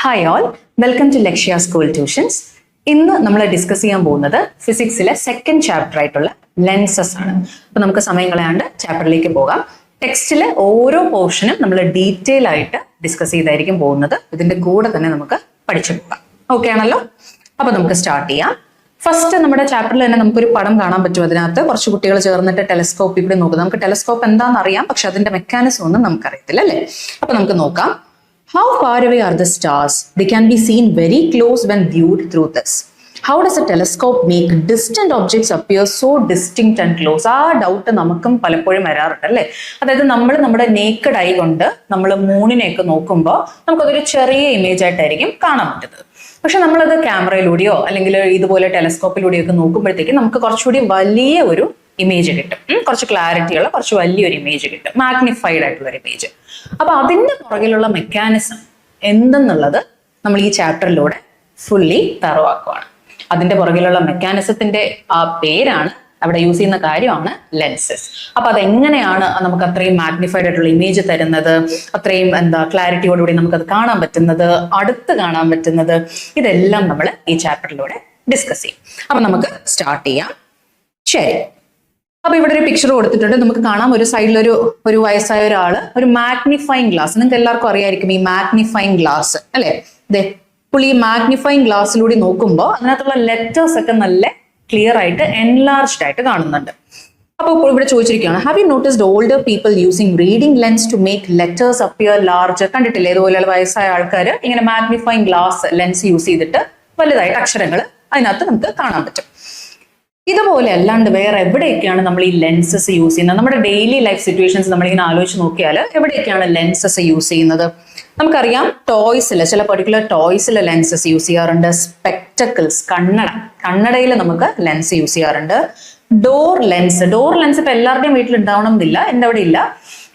Hi all, welcome to Lakshya school tuitions. ഇന്ന് നമ്മൾ discuss ചെയ്യാൻ പോകുന്നത് ഫിസിക്സിലെ സെക്കൻഡ് ചാപ്റ്റർ ആയിട്ടുള്ള ലെൻസസ് ആണ്. അപ്പൊ നമുക്ക് സമയം കളയാണ്ട് ചാപ്റ്ററിലേക്ക് പോകാം. ടെക്സ്റ്റിലെ ഓരോ പോർഷനും നമ്മൾ ഡീറ്റെയിൽ ആയിട്ട് ഡിസ്കസ് ചെയ്തായിരിക്കും പോകുന്നത്. ഇതിന്റെ കൂടെ തന്നെ നമുക്ക് പഠിച്ചു പോകാം. ഓക്കെ ആണല്ലോ? അപ്പൊ നമുക്ക് സ്റ്റാർട്ട് ചെയ്യാം. ഫസ്റ്റ് നമ്മുടെ ചാപ്റ്ററിൽ തന്നെ നമുക്കൊരു പടം കാണാൻ പറ്റും. അതിനകത്ത് കുറച്ച് കുട്ടികൾ ചേർന്നിട്ട് ടെലസ്കോപ്പിൽ കൂടി നോക്കും. നമുക്ക് ടെലസ്കോപ്പ് എന്താണെന്ന് അറിയാം, പക്ഷെ അതിന്റെ മെക്കാനിസം ഒന്നും നമുക്കറിയത്തില്ല അല്ലേ? അപ്പൊ നമുക്ക് നോക്കാം. How far away are the stars? They can be seen very close when viewed through this. How does a telescope make distant objects appear so distinct and close? ആ ഡൗട്ട് നമുക്കും പലപ്പോഴും വരാറുണ്ട് അല്ലേ? അതായത് നമ്മൾ നമ്മുടെ നേക്കഡ് ഐ കൊണ്ട് നമ്മൾ മൂണിനെയൊക്കെ നോക്കുമ്പോൾ നമുക്കതൊരു ചെറിയ ഇമേജ് ആയിട്ടായിരിക്കും കാണാൻ പറ്റുന്നത്. പക്ഷെ നമ്മളത് ക്യാമറയിലൂടെയോ അല്ലെങ്കിൽ ഇതുപോലെ ടെലസ്കോപ്പിലൂടെയോ ഒക്കെ നോക്കുമ്പോഴത്തേക്കും നമുക്ക് കുറച്ചുകൂടി വലിയ ഒരു ഇമേജ് കിട്ടും. കുറച്ച് ക്ലാരിറ്റിയുള്ള കുറച്ച് വലിയൊരു ഇമേജ് കിട്ടും, മാഗ്നിഫൈഡ് ആയിട്ടുള്ള ഒരു ഇമേജ്. അപ്പൊ അതിന്റെ പുറകിലുള്ള മെക്കാനിസം എന്തെന്നുള്ളത് നമ്മൾ ഈ ചാപ്റ്ററിലൂടെ ഫുള്ളി തറവാക്കുവാണ്. അതിന്റെ പുറകിലുള്ള മെക്കാനിസത്തിന്റെ ആ പേരാണ്, അവിടെ യൂസ് ചെയ്യുന്ന കാര്യമാണ് ലെൻസസ്. അപ്പൊ അതെങ്ങനെയാണ് നമുക്ക് അത്രയും മാഗ്നിഫൈഡ് ആയിട്ടുള്ള ഇമേജ് തരുന്നത്, അത്രയും ക്ലാരിറ്റിയോടുകൂടി നമുക്കത് കാണാൻ പറ്റുന്നത്, അടുത്ത് കാണാൻ പറ്റുന്നത്, ഇതെല്ലാം നമ്മൾ ഈ ചാപ്റ്ററിലൂടെ ഡിസ്കസ് ചെയ്യും. അപ്പൊ നമുക്ക് സ്റ്റാർട്ട് ചെയ്യാം. ശരി, അപ്പൊ ഇവിടെ ഒരു പിക്ചർ കൊടുത്തിട്ടുണ്ട്. നമുക്ക് കാണാം ഒരു സൈഡിൽ ഒരു വയസ്സായ ഒരാള് ഒരു മാഗ്നിഫൈങ് ഗ്ലാസ്, നിങ്ങൾക്ക് എല്ലാവർക്കും അറിയായിരിക്കും ഈ മാഗ്നിഫൈങ് ഗ്ലാസ് അല്ലെ? പുള്ളി ഈ മാഗ്നിഫൈങ് ഗ്ലാസ്സിലൂടെ നോക്കുമ്പോൾ അതിനകത്തുള്ള ലെറ്റേഴ്സ് ഒക്കെ നല്ല ക്ലിയർ ആയിട്ട് എൻലാർജ്ഡ് ആയിട്ട് കാണുന്നുണ്ട്. അപ്പൊ ഇവിടെ ചോദിച്ചിരിക്കുകയാണ്, have you noticed older people using reading lens to make letters appear large? കണ്ടിട്ടില്ലേ ഇതുപോലെയുള്ള വയസ്സായ ആൾക്കാർ ഇങ്ങനെ മാഗ്നിഫൈങ് ഗ്ലാസ് ലെൻസ് യൂസ് ചെയ്തിട്ട് വലുതായിട്ട് അക്ഷരങ്ങൾ അതിനകത്ത് നമുക്ക് കാണാൻ പറ്റും. ഇതുപോലെ അല്ലാണ്ട് വേറെ എവിടെയൊക്കെയാണ് നമ്മൾ ഈ ലെൻസസ് യൂസ് ചെയ്യുന്നത്? നമ്മുടെ ഡെയിലി ലൈഫ് സിറ്റുവേഷൻസ് നമ്മളിങ്ങനെ ആലോചിച്ച് നോക്കിയാൽ എവിടെയൊക്കെയാണ് ലെൻസസ് യൂസ് ചെയ്യുന്നത്? നമുക്കറിയാം ടോയ്സിൽ, ചില പെർട്ടിക്കുലർ ടോയ്സിൽ ലെൻസസ് യൂസ് ചെയ്യാറുണ്ട്. സ്പെക്ടക്കിൾസ്, കണ്ണടയിൽ നമുക്ക് ലെൻസ് യൂസ് ചെയ്യാറുണ്ട്. ഡോർ ലെൻസ് ഇപ്പൊ എല്ലാവരുടെയും വീട്ടിൽ ഉണ്ടാവണം എന്നില്ല, എൻ്റെ അവിടെ ഇല്ല,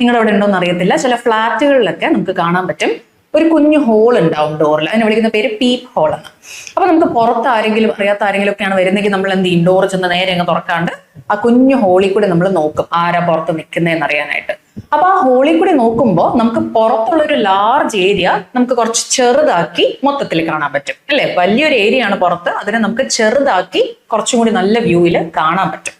നിങ്ങളുടെ അവിടെ ഉണ്ടോ എന്ന് അറിയത്തില്ല. ചില ഫ്ലാറ്റുകളിലൊക്കെ നമുക്ക് കാണാൻ പറ്റും ഒരു കുഞ്ഞു ഹോൾ ഉണ്ടാവും ഡോറിൽ. അതിനെ വിളിക്കുന്ന പേര് പീപ്പ് ഹോൾ എന്ന്. അപ്പൊ നമുക്ക് പുറത്ത് ആരെങ്കിലും അറിയാത്ത ആരെങ്കിലും ഒക്കെയാണ് വരുന്നെങ്കിൽ നമ്മൾ എന്ത് ചെയ്യും, ഡോർ ചെന്ന് നേരെ അങ്ങ് തുറക്കാണ്ട് ആ കുഞ്ഞു ഹോളിൽ കൂടി നമ്മൾ നോക്കും ആരാ പുറത്ത് നിൽക്കുന്നതെന്ന് അറിയാനായിട്ട്. അപ്പൊ ആ ഹോളിൽ കൂടി നോക്കുമ്പോൾ നമുക്ക് പുറത്തുള്ള ഒരു ലാർജ് ഏരിയ നമുക്ക് കുറച്ച് ചെറുതാക്കി മൊത്തത്തിൽ കാണാൻ പറ്റും അല്ലെ? വലിയൊരു ഏരിയ ആണ് പുറത്ത്, അതിനെ നമുക്ക് ചെറുതാക്കി കുറച്ചും കൂടി നല്ല വ്യൂവിൽ കാണാൻ പറ്റും.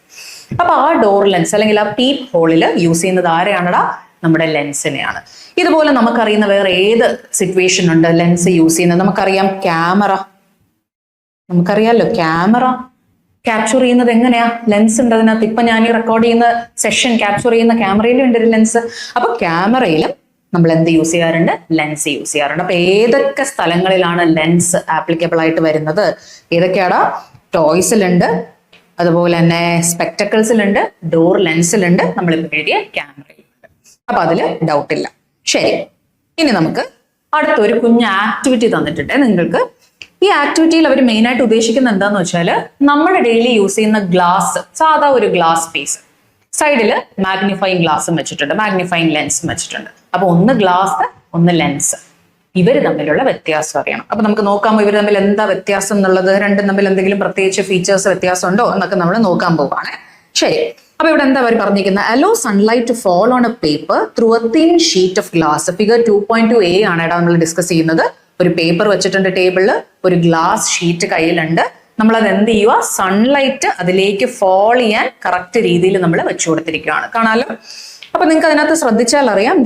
അപ്പൊ ആ ഡോർ ലെൻസ് അല്ലെങ്കിൽ ആ പീപ്പ് ഹോളിൽ യൂസ് ചെയ്യുന്നത് ആരെയാണടാ? നമ്മുടെ ലെൻസിനെയാണ്. ഇതുപോലെ നമുക്കറിയുന്ന വേറെ ഏത് സിറ്റുവേഷൻ ഉണ്ട് ലെൻസ് യൂസ് ചെയ്യുന്നത്? നമുക്കറിയാം ക്യാമറ, നമുക്കറിയാലോ ക്യാമറ ക്യാപ്ചർ ചെയ്യുന്നത് എങ്ങനെയാ? ലെൻസ് ഉണ്ട് അതിനകത്ത്. ഇപ്പൊ ഞാൻ ഈ റെക്കോർഡ് ചെയ്യുന്ന സെഷൻ ക്യാപ്ചർ ചെയ്യുന്ന ക്യാമറയിലും ഉണ്ട് ഒരു ലെൻസ്. അപ്പൊ ക്യാമറയിലും നമ്മൾ എന്ത് യൂസ് ചെയ്യാറുണ്ട്? ലെൻസ് യൂസ് ചെയ്യാറുണ്ട്. അപ്പൊ ഏതൊക്കെ സ്ഥലങ്ങളിലാണ് ലെൻസ് ആപ്ലിക്കബിൾ ആയിട്ട് വരുന്നത്? ഏതൊക്കെയാടാ? ടോയ്സിലുണ്ട്, അതുപോലെ തന്നെ സ്പെക്ടക്കിൾസിലുണ്ട്, ഡോർ ലെൻസിലുണ്ട്, നമ്മളിപ്പോൾ എഴുതിയ ക്യാമറയിലുണ്ട്. അപ്പൊ അതില് ഡൗട്ടില്ല. ശരി, ഇനി നമുക്ക് അടുത്തൊരു കുഞ്ഞ് ആക്ടിവിറ്റി തന്നിട്ടുണ്ട് നിങ്ങൾക്ക്. ഈ ആക്ടിവിറ്റിയിൽ അവർ മെയിൻ ആയിട്ട് ഉദ്ദേശിക്കുന്നത് എന്താന്ന് വെച്ചാല് നമ്മുടെ ഡെയിലി യൂസ് ചെയ്യുന്ന ഗ്ലാസ്, സാധാ ഒരു ഗ്ലാസ് പീസ്, സൈഡില് മാഗ്നിഫൈങ് ഗ്ലാസും വെച്ചിട്ടുണ്ട്, മാഗ്നിഫൈങ് ലെൻസും വെച്ചിട്ടുണ്ട്. അപ്പൊ ഒന്ന് ഗ്ലാസ്, ഒന്ന് ലെൻസ്, ഇവര് തമ്മിലുള്ള വ്യത്യാസം അറിയണം. അപ്പൊ നമുക്ക് നോക്കാമോ ഇവർ തമ്മിൽ എന്താ വ്യത്യാസം എന്നുള്ളത്? രണ്ടും തമ്മിൽ എന്തെങ്കിലും പ്രത്യേകിച്ച് ഫീച്ചേഴ്സ് വ്യത്യാസം ഉണ്ടോ എന്നൊക്കെ നമ്മൾ നോക്കാൻ പോവാണ്. ശരി, അപ്പൊ ഇവിടെ എന്താ അവർ പറഞ്ഞിരിക്കുന്നത്? Allow sunlight to fall on a paper through a thin sheet of glass. Figure 2.2a ആണ് ഇവിടെ നമ്മൾ ഡിസ്കസ് ചെയ്യുന്നത്. ഒരു പേപ്പർ വെച്ചിട്ടുണ്ട് ടേബിളില്, ഒരു ഗ്ലാസ് ഷീറ്റ് കയ്യിലുണ്ട്. നമ്മൾ അത് എന്ത് ചെയ്യുക? സൺലൈറ്റ് അതിലേക്ക് ഫോൾ ചെയ്യാൻ കറക്റ്റ് രീതിയിൽ നമ്മൾ വെച്ചു കൊടുത്തിരിക്കുകയാണ്. കാണാലോ? അപ്പൊ നിങ്ങൾക്ക് അതിനകത്ത് ശ്രദ്ധിച്ചാൽ അറിയാം,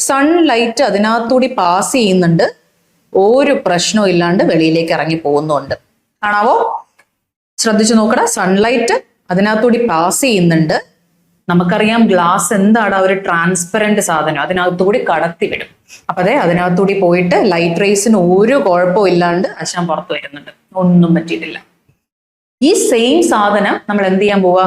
സൺലൈറ്റ് അതിനകത്തൂടി പാസ് ചെയ്യുന്നുണ്ട്, ഒരു പ്രശ്നവും ഇല്ലാണ്ട് വെളിയിലേക്ക് ഇറങ്ങി പോകുന്നുണ്ട്. കാണാവോ? ശ്രദ്ധിച്ചു നോക്കടാ, സൺലൈറ്റ് അതിനകത്തൂടി പാസ് ചെയ്യുന്നുണ്ട്. നമുക്കറിയാം ഗ്ലാസ് എന്താണ്? ഒരു ട്രാൻസ്പെറന്റ് സാധനം, അതിനകത്തുകൂടി കടത്തി വിടും. അപ്പൊ അതിനകത്തുകൂടി പോയിട്ട് ലൈറ്റ് റേസിന് ഒരു കുഴപ്പവും ഇല്ലാണ്ട് അശാൻ പുറത്ത് വരുന്നുണ്ട്, ഒന്നും പറ്റിയിട്ടില്ല. ഈ സെയിം സാധനം നമ്മൾ എന്ത് ചെയ്യാൻ പോവാ?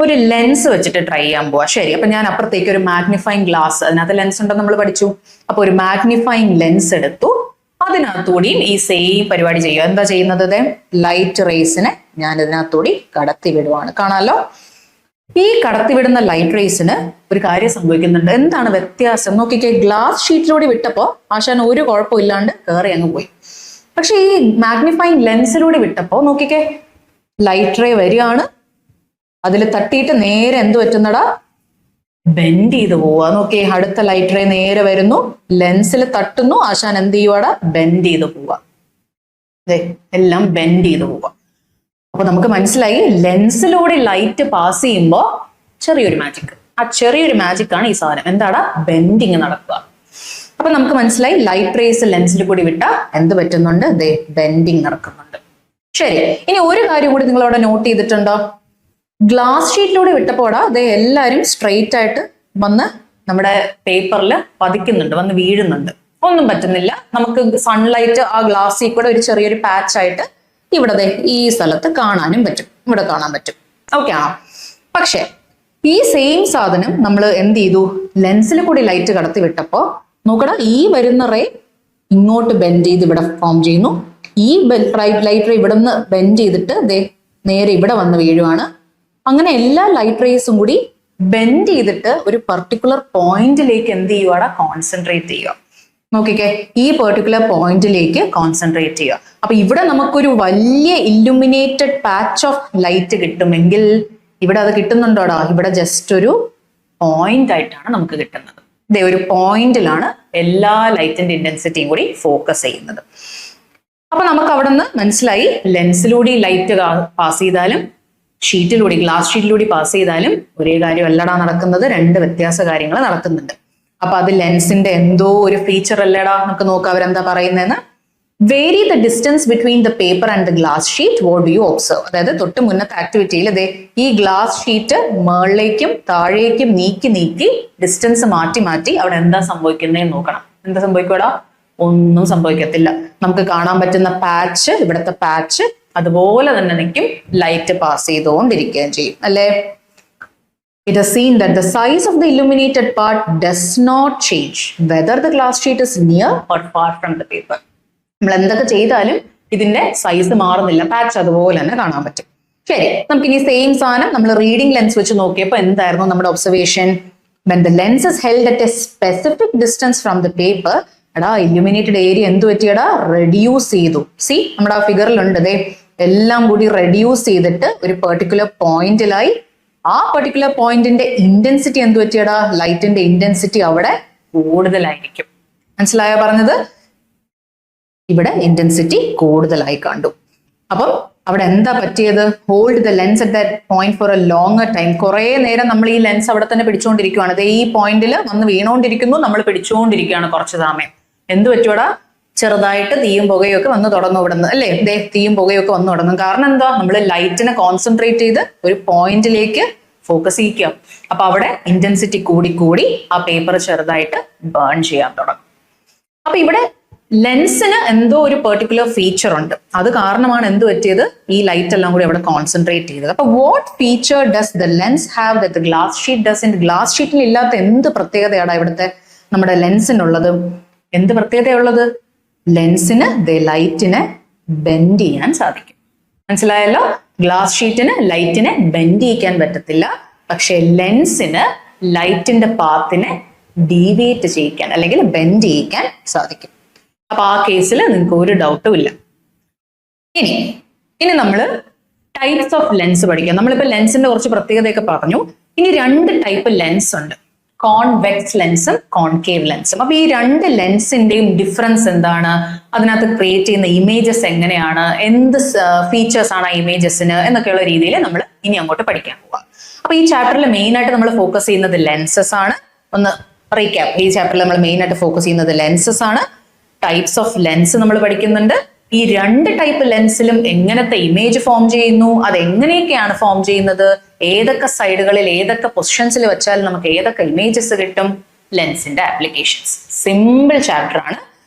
ഒരു ലെൻസ് വെച്ചിട്ട് ട്രൈ ചെയ്യാൻ പോവാ. ശരി, അപ്പൊ ഞാൻ അപ്പുറത്തേക്ക് ഒരു മാഗ്നിഫൈങ് ഗ്ലാസ്, അതിനകത്ത് ലെൻസ് ഉണ്ടെന്ന് നമ്മൾ പഠിച്ചു. അപ്പൊ ഒരു മാഗ്നിഫൈങ് ലെൻസ് എടുത്തു, അതിനകത്തുകൂടിയും ഈ സെയിം പരിപാടി ചെയ്യുക. എന്താ ചെയ്യുന്നത്? ലൈറ്റ് റേസിനെ ഞാൻ ഇതിനകത്തുകൂടി കടത്തി വിടുവാണ്. കാണാലോ? ഈ കടത്തിവിടുന്ന ലൈറ്റ് റേസിന് ഒരു കാര്യം സംഭവിക്കുന്നുണ്ട്. എന്താണ് വ്യത്യാസം നോക്കിക്കേ? ഗ്ലാസ് ഷീറ്റിലൂടെ വിട്ടപ്പോ ആശാൻ ഒരു കുഴപ്പമില്ലാണ്ട് കയറി അങ്ങ് പോയി. പക്ഷെ ഈ മാഗ്നിഫൈങ് ലെൻസിലൂടെ വിട്ടപ്പോ നോക്കിക്കേ, ലൈറ്റ് റേ വരികയാണ്, അതിൽ തട്ടിയിട്ട് നേരെ എന്ത് പറ്റുന്നടാ? ബെൻഡ് ചെയ്ത് പോവുക. നോക്കിയേ, അടുത്ത ലൈറ്റ് റേ നേരെ വരുന്നു, ലെൻസിൽ തട്ടുന്നു, ആശാൻ എന്ത് ചെയ്യുവാടാ? ബെൻഡ് ചെയ്ത് പോവുക. അതെ, എല്ലാം ബെൻഡ് ചെയ്ത് പോവുക. അപ്പൊ നമുക്ക് മനസ്സിലായി ലെൻസിലൂടെ ലൈറ്റ് പാസ് ചെയ്യുമ്പോൾ ചെറിയൊരു മാജിക്. ആ ചെറിയൊരു മാജിക് ആണ് ഈ സാധനം. എന്താടാ? ബെൻഡിങ് നടക്കുക. അപ്പൊ നമുക്ക് മനസ്സിലായി ലൈറ്റ് റേസ് ലെൻസിൽ കൂടി വിട്ടാൽ എന്ത് പറ്റുന്നുണ്ട്? ദേ ബെൻഡിങ് നടക്കുന്നുണ്ട്. ശരി, ഇനി ഒരു കാര്യം കൂടി നിങ്ങൾ അവിടെ നോട്ട് ചെയ്തിട്ടുണ്ടോ? ഗ്ലാസ് ഷീറ്റിലൂടെ വിട്ടപ്പോടാ ദേ എല്ലാരും സ്ട്രെയിറ്റ് ആയിട്ട് വന്ന് നമ്മുടെ പേപ്പറിൽ പതിക്കുന്നുണ്ട്, വന്ന് വീഴുന്നുണ്ട്. ഒന്നും പറ്റുന്നില്ല. നമുക്ക് സൺലൈറ്റ് ആ ഗ്ലാസ്സിൽ കൂടെ ഒരു ചെറിയൊരു പാച്ച് ആയിട്ട് ഇവിടെ ഈ സ്ഥലത്ത് കാണാനും പറ്റും, ഇവിടെ കാണാൻ പറ്റും. ഓക്കെ ആണോ? പക്ഷെ ഈ സെയിം സാധനം നമ്മൾ എന്ത് ചെയ്തു? ലെൻസിൽ കൂടി ലൈറ്റ് കടത്തി വിട്ടപ്പോ നോക്കടാ, ഈ വരുന്ന റേ ഇങ്ങോട്ട് ബെൻഡ് ചെയ്ത് ഇവിടെ ഫോം ചെയ്യുന്നു. ഈ ലൈറ്റ് റേ ഇവിടെ നിന്ന് ബെൻഡ് ചെയ്തിട്ട് ദേ നേരെ ഇവിടെ വന്ന് വീഴുവാണ്. അങ്ങനെ എല്ലാ ലൈറ്റ് റേസും കൂടി ബെൻഡ് ചെയ്തിട്ട് ഒരു പെർട്ടിക്കുലർ പോയിന്റിലേക്ക് എന്ത് ചെയ്യുവാടാ? കോൺസെൻട്രേറ്റ് ചെയ്യുക. നോക്കിക്കേ, ഈ പെർട്ടിക്കുലർ പോയിന്റിലേക്ക് കോൺസെൻട്രേറ്റ് ചെയ്യുക. അപ്പൊ ഇവിടെ നമുക്കൊരു വലിയ ഇല്ലുമിനേറ്റഡ് പാച്ച് ഓഫ് ലൈറ്റ് കിട്ടുമെങ്കിൽ ഇവിടെ അത് കിട്ടുന്നുണ്ടോടാ? ഇവിടെ ജസ്റ്റ് ഒരു പോയിന്റ് ആയിട്ടാണ് നമുക്ക് കിട്ടുന്നത്. ഇതേ ഒരു പോയിന്റിലാണ് എല്ലാ ലൈറ്റിന്റെ ഇന്റൻസിറ്റിയും കൂടി ഫോക്കസ് ചെയ്യുന്നത്. അപ്പൊ നമുക്ക് അവിടെ നിന്ന് മനസ്സിലായി ലെൻസിലൂടെ ലൈറ്റ് പാസ് ചെയ്താലും ഷീറ്റിലൂടെ ഗ്ലാസ് ഷീറ്റിലൂടെ പാസ് ചെയ്താലും ഒരേ കാര്യം അല്ലടാ നടക്കുന്നത്, രണ്ട് വ്യത്യാസ കാര്യങ്ങൾ നടക്കുന്നുണ്ട്. അപ്പൊ അത് ലെൻസിന്റെ എന്തോ ഒരു ഫീച്ചർ അല്ലടാ. നമുക്ക് നോക്കാം അവരെന്താ പറയുന്നതെന്ന്. Vary the distance between the paper and the glass sheet, what do you observe? അതായത് തൊട്ട് മുന്നത്തെ ആക്ടിവിറ്റിയിൽ അതെ ഈ ഗ്ലാസ് ഷീറ്റ് മേളിലേക്കും താഴേക്കും നീക്കി ഡിസ്റ്റൻസ് മാറ്റി അവിടെ എന്താ സംഭവിക്കുന്നതെന്ന് നോക്കണം. എന്താ സംഭവിക്കൂടാ? ഒന്നും സംഭവിക്കത്തില്ല. നമുക്ക് കാണാൻ പറ്റുന്ന പാച്ച്, ഇവിടുത്തെ പാച്ച് അതുപോലെ തന്നെ നിൽക്കും, ലൈറ്റ് പാസ് ചെയ്തുകൊണ്ടിരിക്കുകയും ചെയ്യും അല്ലേ? It is seen that the size of the illuminated part does not change whether the glass sheet is near or far from the paper. നമ്മൾ എന്തൊക്കെ ചെയ്താലും ഇതിന്റെ സൈസ് മാറുന്നില്ല, പാച്ച് അതുപോലെ തന്നെ കാണാൻ പറ്റും. ശരി, നമുക്ക് ഇനി സെയിം സാധനം നമ്മൾ റീഡിംഗ് ലെൻസ് വെച്ച് നോക്കിയപ്പോൾ എന്തായിരുന്നു നമ്മുടെ observation? When the lens is held at a specific distance from the paper, എടാ ഇല്ലുമിനേറ്റഡ് ഏരിയ എന്ത് പറ്റിയടാ? റെഡ്യൂസ് ചെയ്തു. സി നമ്മുടെ ആ ഫിഗറിലുണ്ട്, ദേ എല്ലാം കൂടി റെഡ്യൂസ് ചെയ്തിട്ട് ഒരു പെർട്ടിക്കുലർ പോയിന്റിലായി. ആ പെർട്ടിക്കുലർ പോയിന്റിന്റെ ഇന്റൻസിറ്റി എന്ത് പറ്റിയടാ? ലൈറ്റിന്റെ ഇന്റൻസിറ്റി അവിടെ കൂടുതലായിരിക്കും. മനസ്സിലായോ പറഞ്ഞത്? ഇവിടെ ഇന്റൻസിറ്റി കൂടുതലായി കണ്ടു. അപ്പം അവിടെ എന്താ പറ്റിയത്? Hold the lens at that point for a longer time. കുറെ നേരം നമ്മൾ ഈ ലെൻസ് അവിടെ തന്നെ പിടിച്ചുകൊണ്ടിരിക്കുകയാണ്. അത് ഈ പോയിന്റിൽ വന്ന് വീണുകൊണ്ടിരിക്കുന്നു, നമ്മൾ പിടിച്ചുകൊണ്ടിരിക്കുകയാണ് കുറച്ച് സമയം. എന്ത് പറ്റുവാടാ? ചെറുതായിട്ട് തീയും പുകയും ഒക്കെ വന്ന് തുടങ്ങും ഇവിടെ നിന്ന് അല്ലേ? ദേ തീയും പുകയും ഒക്കെ വന്ന് തുടങ്ങും. കാരണം എന്താ? നമ്മൾ ലൈറ്റിനെ കോൺസെൻട്രേറ്റ് ചെയ്ത് ഒരു പോയിന്റിലേക്ക് ഫോക്കസ് ചെയ്യിക്കുക. അപ്പൊ അവിടെ ഇന്റൻസിറ്റി കൂടി ആ പേപ്പർ ചെറുതായിട്ട് ബേൺ ചെയ്യാൻ തുടങ്ങും. അപ്പൊ ഇവിടെ ലെൻസിന് എന്തോ ഒരു പെർട്ടിക്കുലർ ഫീച്ചർ ഉണ്ട്. അത് കാരണമാണ് എന്ത് പറ്റിയത്? ഈ ലൈറ്റ് എല്ലാം കൂടി അവിടെ കോൺസെൻട്രേറ്റ് ചെയ്തത്. അപ്പൊ what feature does the lens have that the glass sheet doesn't? Glass ഷീറ്റിൽ ഇല്ലാത്ത എന്ത് പ്രത്യേകതയാണ് ഇവിടുത്തെ നമ്മുടെ ലെൻസിനുള്ളത്? എന്ത് പ്രത്യേകതയുള്ളത്? ലെൻസിന് ലൈറ്റിനെ ബെൻഡ് ചെയ്യാൻ സാധിക്കും. മനസ്സിലായല്ലോ? ഗ്ലാസ് ഷീറ്റിന് ലൈറ്റിനെ ബെൻഡ് ചെയ്യിക്കാൻ പറ്റത്തില്ല, പക്ഷെ ലെൻസിന് ലൈറ്റിന്റെ പാത്തിനെ ഡീവിയേറ്റ് ചെയ്യിക്കാൻ അല്ലെങ്കിൽ ബെൻഡ് ചെയ്യിക്കാൻ സാധിക്കും. അപ്പൊ ആ കേസിൽ നിങ്ങൾക്ക് ഒരു ഡൗട്ടും ഇല്ല. ഇനി നമ്മൾ ടൈപ്സ് ഓഫ് ലെൻസ് പഠിക്കാം. നമ്മളിപ്പോ ലെൻസിന്റെ കുറച്ച് പ്രത്യേകതയൊക്കെ പറഞ്ഞു. ഇനി രണ്ട് ടൈപ്പ് ലെൻസ് ഉണ്ട്, കോൺവെക്സ് ലെൻസും കോൺകേവ് ലെൻസും. അപ്പൊ ഈ രണ്ട് ലെൻസിന്റെയും ഡിഫറൻസ് എന്താണ്? അതിനകത്ത് ക്രിയേറ്റ് ചെയ്യുന്ന ഇമേജസ് എങ്ങനെയാണ്? എന്ത് ഫീച്ചേഴ്സ് ആണ് ആ ഇമേജസിന് എന്നൊക്കെയുള്ള രീതിയിൽ നമ്മൾ ഇനി അങ്ങോട്ട് പഠിക്കാൻ പോവാം. അപ്പൊ ഈ ചാപ്റ്ററിൽ മെയിൻ ആയിട്ട് നമ്മൾ ഫോക്കസ് ചെയ്യുന്നത് ലെൻസസ് ആണ്. ഒന്ന് റീക്യാപ്പ്, ഈ ചാപ്റ്ററിൽ നമ്മൾ മെയിൻ ആയിട്ട് ഫോക്കസ് ചെയ്യുന്നത് ലെൻസസ് ആണ്. ടൈപ്സ് ഓഫ് ലെൻസ് നമ്മൾ പഠിക്കുന്നുണ്ട്. ഈ രണ്ട് ടൈപ്പ് ലെൻസിലും എങ്ങനത്തെ ഇമേജ് ഫോം ചെയ്യുന്നു, അത് എങ്ങനെയൊക്കെയാണ് ഫോം ചെയ്യുന്നത്, ഏതൊക്കെ സൈഡുകളിൽ ഏതൊക്കെ പൊസിഷൻസിൽ വെച്ചാൽ നമുക്ക് ഏതൊക്കെ ഇമേജസ് കിട്ടും, ലെൻസിന്റെ ആപ്ലിക്കേഷൻസ്. സിമ്പിൾ ചാപ്റ്റർ ആണ്.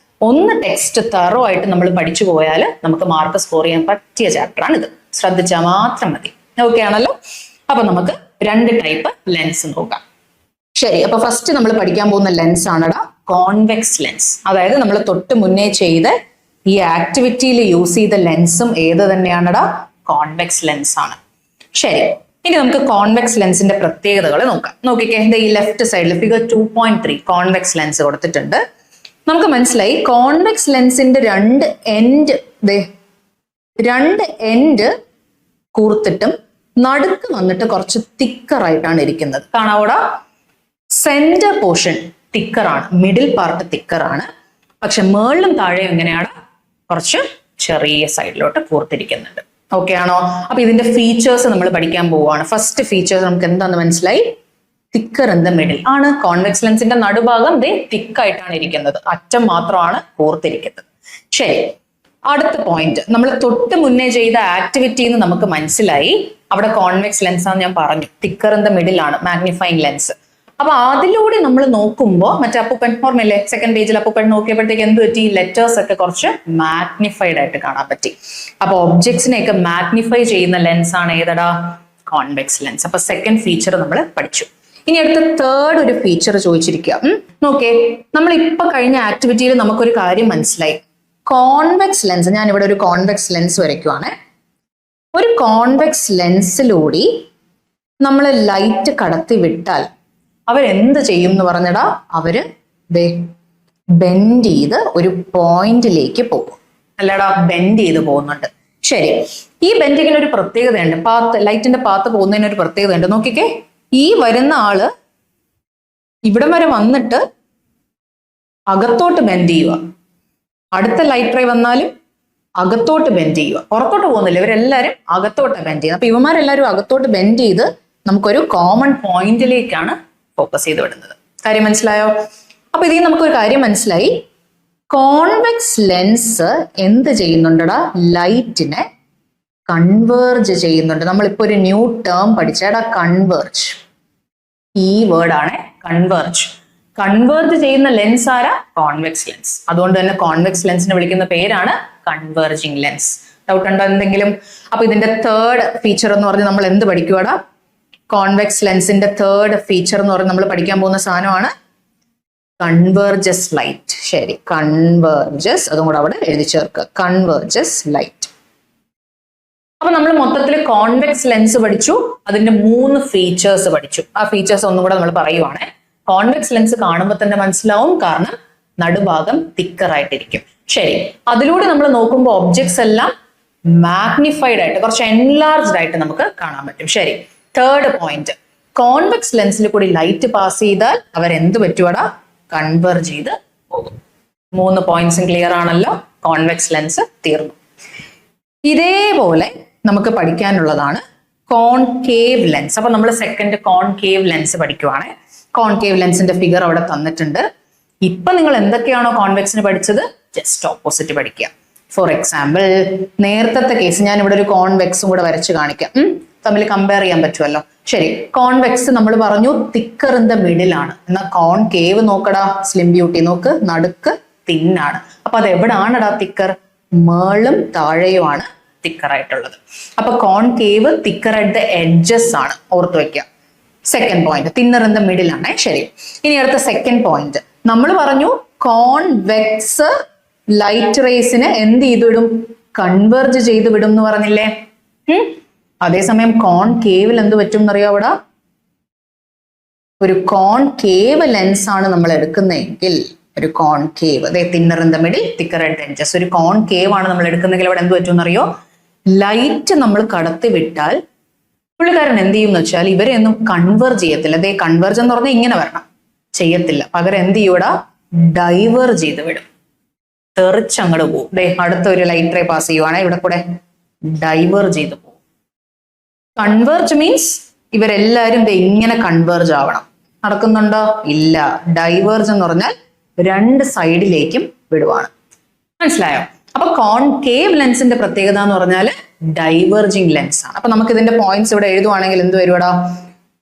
ഒന്ന് ടെക്സ്റ്റ് തറോ ആയിട്ട് നമ്മൾ പഠിച്ചു പോയാൽ നമുക്ക് മാർക്ക് സ്കോർ ചെയ്യാൻ പറ്റിയ ചാപ്റ്റർ ആണ് ഇത്. ശ്രദ്ധിച്ചാൽ മാത്രം മതി. ഓക്കെ ആണല്ലോ? അപ്പൊ നമുക്ക് രണ്ട് ടൈപ്പ് ലെൻസ് നോക്കാം. ശരി, അപ്പൊ ഫസ്റ്റ് നമ്മൾ പഠിക്കാൻ പോകുന്ന ലെൻസ് ആണടാ കോൺവെക്സ് ലെൻസ്. അതായത് നമ്മൾ തൊട്ട് മുന്നേ ചെയ്ത് ഈ ആക്ടിവിറ്റിയിൽ യൂസ് ചെയ്ത ലെൻസും ഏത് തന്നെയാണടാ? കോൺവെക്സ് ലെൻസ് ആണ്. ശരി, ഇനി നമുക്ക് കോൺവെക്സ് ലെൻസിന്റെ പ്രത്യേകതകൾ നോക്കാം. നോക്കിക്കേ, ഈ ലെഫ്റ്റ് സൈഡിൽ ഫിഗർ 2.3 കോൺവെക്സ് ലെൻസ് കൊടുത്തിട്ടുണ്ട്. നമുക്ക് മനസ്സിലായി കോൺവെക്സ് ലെൻസിന്റെ രണ്ട് എൻഡ് കൂർത്തിട്ടും നടുക്ക് വന്നിട്ട് കുറച്ച് തിക്കറായിട്ടാണ് ഇരിക്കുന്നത്. കാണാവോടാ? സെന്റർ പോർഷൻ തിക്കർ ആണ്, മിഡിൽ പാർട്ട് തിക്കർ ആണ്. പക്ഷെ മേളിലും താഴെയും എങ്ങനെയാണ്? കുറച്ച് ചെറിയ സൈഡിലോട്ട് കൂർത്തിരിക്കുന്നുണ്ട്. ഓക്കെ ആണോ? അപ്പൊ ഇതിന്റെ ഫീച്ചേഴ്സ് നമ്മൾ പഠിക്കാൻ പോവുകയാണ്. ഫസ്റ്റ് ഫീച്ചേഴ്സ് നമുക്ക് എന്താന്ന് മനസ്സിലായി? തിക്കർ ഇൻ ദ മിഡിൽ ആണ്. കോൺവെക്സ് ലെൻസിന്റെ നടുഭാഗം തിക്കായിട്ടാണ് ഇരിക്കുന്നത്, അറ്റം മാത്രമാണ് കൂർത്തിരിക്കുന്നത്. ശരി, അടുത്ത പോയിന്റ്, നമ്മൾ തൊട്ട് മുന്നേ ചെയ്ത ആക്ടിവിറ്റി എന്ന് നമുക്ക് മനസ്സിലായി. അവിടെ കോൺവെക്സ് ലെൻസ് ആണെന്ന് ഞാൻ പറഞ്ഞു, തിക്കർ ഇൻ ദ മിഡിൽ ആണ്, മാഗ്നിഫൈങ് ലെൻസ്. അപ്പൊ അതിലൂടെ നമ്മൾ നോക്കുമ്പോൾ മറ്റേ അപ്പൂപ്പൻ ഓർമ്മയില്ലേ, സെക്കൻഡ് പേജിൽ അപ്പൂപ്പൻ നോക്കിയപ്പോഴത്തേക്ക് എന്ത് പറ്റി? ലെറ്റേഴ്സ് ഒക്കെ കുറച്ച് മാഗ്നിഫൈഡ് ആയിട്ട് കാണാൻ പറ്റി. അപ്പൊ ഒബ്ജക്ട്സിനെയൊക്കെ മാഗ്നിഫൈ ചെയ്യുന്ന ലെൻസ് ആണ് ഏതടാ? Convex lens. അപ്പൊ സെക്കൻഡ് ഫീച്ചർ നമ്മൾ പഠിച്ചു. ഇനി അടുത്ത തേർഡ് ഒരു ഫീച്ചർ ചോദിച്ചിരിക്കുക. നോക്കേ, നമ്മൾ ഇപ്പൊ കഴിഞ്ഞ ആക്ടിവിറ്റിയിൽ നമുക്കൊരു കാര്യം മനസ്സിലായി. കോൺവെക്സ് ലെൻസ്, ഞാൻ ഇവിടെ ഒരു കോൺവെക്സ് ലെൻസ് വരയ്ക്കുവാണ്. ഒരു കോൺവെക്സ് ലെൻസിലൂടെ നമ്മൾ ലൈറ്റ് കടത്തി വിട്ടാൽ അവരെന്ത് ചെയ്യും എന്ന് പറഞ്ഞടാ? അവര് ബെൻഡ് ചെയ്ത് ഒരു പോയിന്റിലേക്ക് പോകും. അല്ലടാ, ബെൻഡ് ചെയ്ത് പോകുന്നുണ്ട്. ശരി, ഈ ബെൻഡിങ്ങിന് ഒരു പ്രത്യേകതയുണ്ട്. ലൈറ്റിന്റെ പാത്ത് പോകുന്നതിന് ഒരു പ്രത്യേകതയുണ്ട്. നോക്കിക്കേ, ഈ വരുന്ന ആള് ഇവിടം വരെ വന്നിട്ട് അകത്തോട്ട് ബെൻഡ് ചെയ്യുക. അടുത്ത ലൈറ്റ് റേ വന്നാലും അകത്തോട്ട് ബെൻഡ് ചെയ്യുക. പുറത്തോട്ട് പോകുന്നില്ല, ഇവരെല്ലാരും അകത്തോട്ട് ബെൻഡ് ചെയ്യുക. അപ്പൊ ഇവന്മാരെല്ലാരും അകത്തോട്ട് ബെൻഡ് ചെയ്ത് നമുക്കൊരു കോമൺ പോയിന്റിലേക്കാണ് ഫോക്കസ് ചെയ്ത് വിടുന്നത്. കാര്യം മനസ്സിലായോ? അപ്പൊ ഇതിൽ നമുക്കൊരു കാര്യം മനസ്സിലായി. കോൺവെക്സ് ലെൻസ് എന്ത് ചെയ്യുന്നുണ്ടടാ? ലൈറ്റിനെ കൺവേർജ് ചെയ്യുന്നുണ്ട്. നമ്മളിപ്പോ ഒരു ന്യൂ ടേം പഠിച്ചേടാ, കൺവേർജ്. ഈ വേർഡാണ് കൺവേർജ്. കൺവേർജ് ചെയ്യുന്ന ലെൻസ് ആരാ? Convex lens. അതുകൊണ്ട് തന്നെ കോൺവെക്സ് ലെൻസിനെ വിളിക്കുന്ന പേരാണ് കൺവേർജിങ് ലെൻസ്. ഡൗട്ട് ഉണ്ടോ എന്തെങ്കിലും? അപ്പൊ ഇതിന്റെ തേർഡ് ഫീച്ചർ എന്ന് പറഞ്ഞ് നമ്മൾ എന്ത് പഠിക്കുവാടാ? കോൺവെക്സ് ലെൻസിന്റെ തേർഡ് ഫീച്ചർ എന്ന് പറഞ്ഞ് നമ്മൾ പഠിക്കാൻ പോകുന്ന സാധനമാണ് കൺവേർജസ് ലൈറ്റ്. ശരി, കൺവേർജസ്, അതും കൂടെ അവിടെ എഴുതി ചേർക്കുക, കൺവേർജസ് ലൈറ്റ്. അപ്പൊ നമ്മൾ മൊത്തത്തിൽ കോൺവെക്സ് ലെൻസ് പഠിച്ചു, അതിന്റെ 3 ഫീച്ചേഴ്സ് പഠിച്ചു. ആ ഫീച്ചേഴ്സ് ഒന്നും കൂടെ നമ്മൾ പറയുവാണ്. കോൺവെക്സ് ലെൻസ് കാണുമ്പോൾ തന്നെ മനസ്സിലാവും, കാരണം നടുഭാഗം തിക്കർ ആയിട്ടിരിക്കും. ശരി, അതിലൂടെ നമ്മൾ നോക്കുമ്പോൾ ഒബ്ജക്ട്സ് എല്ലാം മാഗ്നിഫൈഡ് ആയിട്ട്, കുറച്ച് എൻലാർജ്ഡ് ആയിട്ട് നമുക്ക് കാണാൻ പറ്റും. ശരി, തേർഡ് പോയിന്റ്, കോൺവെക്സ് ലെൻസിൽ കൂടി ലൈറ്റ് പാസ് ചെയ്താൽ അവരെന്ത് പറ്റുവാടാ? കൺവേർജ് ചെയ്ത് പോകും. 3 പോയിന്റ്സും ക്ലിയർ ആണല്ലോ. കോൺവെക്സ് ലെൻസ് തീർന്നു. ഇതേപോലെ നമുക്ക് പഠിക്കാനുള്ളതാണ് കോൺകേവ് ലെൻസ്. അപ്പൊ നമ്മൾ സെക്കൻഡ് കോൺകേവ് ലെൻസ് പഠിക്കുവാണ്. കോൺകേവ് ലെൻസിന്റെ ഫിഗർ അവിടെ തന്നിട്ടുണ്ട്. ഇപ്പൊ നിങ്ങൾ എന്തൊക്കെയാണോ കോൺവെക്സിന് പഠിച്ചത്, ജസ്റ്റ് ഓപ്പോസിറ്റ് പഠിക്കുക. ഫോർ എക്സാമ്പിൾ, നേരത്തെ കേസ് ഞാൻ ഇവിടെ ഒരു കോൺവെക്സും കൂടെ വരച്ച് കാണിക്കാം, തമ്മിൽ കമ്പയർ ചെയ്യാൻ പറ്റുമല്ലോ. ശരി, കോൺവെക്സ് നമ്മൾ പറഞ്ഞു തിക്കർ ഇൻ ദ മിഡിൽ ആണ്. എന്നാൽ കോൺകേവ് നോക്കടാ, സ്ലിം ബ്യൂട്ടി നോക്ക്, നടുക്ക് തിന്നാണ്. അപ്പൊ അത് എവിടാണടാ തിക്കർ? മേളും താഴെയുമാണ് തിക്കർ ആയിട്ടുള്ളത്. അപ്പൊ concave thicker at the edges ആണ്, ഓർത്ത് വെക്കുക. Second point, thinner in the middle ആണ്. ശരി, ഇനി അടുത്ത സെക്കൻഡ് പോയിന്റ്, നമ്മൾ പറഞ്ഞു കോൺവെക്സ് ലൈറ്റ് റേസിന് എന്ത് ചെയ്തു വിടും? കൺവേർജ് ചെയ്ത് വിടും എന്ന് പറഞ്ഞില്ലേ? അതേസമയം കോൺകേവിൽ എന്ത് പറ്റും എന്നറിയാം? അവിടെ ഒരു കോൺകേവ് ലെൻസ് ആണ് നമ്മൾ എടുക്കുന്നതെങ്കിൽ, ഒരു കോൺകേവ്, അതെ, thinner in the middle, thicker at the edges, ഒരു കോൺകേവ് ആണ് നമ്മൾ എടുക്കുന്നെങ്കിൽ അവിടെ എന്ത് പറ്റും എന്നറിയോ? ലൈറ്റ് നമ്മൾ കടത്തി വിട്ടാൽ പുള്ളിക്കാരൻ എന്ത് ചെയ്യും എന്ന് വെച്ചാൽ ഇവരെ ഒന്നും കൺവേർജ് ചെയ്യത്തില്ല. അതേ, കൺവേർജ് എന്ന് പറഞ്ഞാൽ ഇങ്ങനെ വരണം, ചെയ്യത്തില്ല. പകരം എന്ത് ചെയ്യൂടാ? ഡൈവേർജ് ചെയ്ത് വിടും, തെറിച്ചങ്ങട് പോകും. ദേ, അടുത്ത ഒരു ലൈറ്റ് റേ പാസ് ചെയ്യുവാണെങ്കിൽ ഇവിടെ കൂടെ ഡൈവേർജ് ചെയ്ത് പോകും. കൺവേർജ് മീൻസ് ഇവരെല്ലാരും ഇങ്ങനെ കൺവേർജ് ആവണം. നടക്കുന്നുണ്ടോ? ഇല്ല. ഡൈവേർജ് എന്ന് പറഞ്ഞാൽ 2 സൈഡിലേക്കും വിടുവാണ്. മനസ്സിലായോ? അപ്പൊ കോൺകേവ് ലെൻസിന്റെ പ്രത്യേകത എന്ന് പറഞ്ഞാൽ ഡൈവേർജിങ് ലെൻസ് ആണ്. അപ്പൊ നമുക്ക് ഇതിന്റെ പോയിന്റ്സ് ഇവിടെ എഴുതുവാണെങ്കിൽ എന്ത് വരുവാടാ?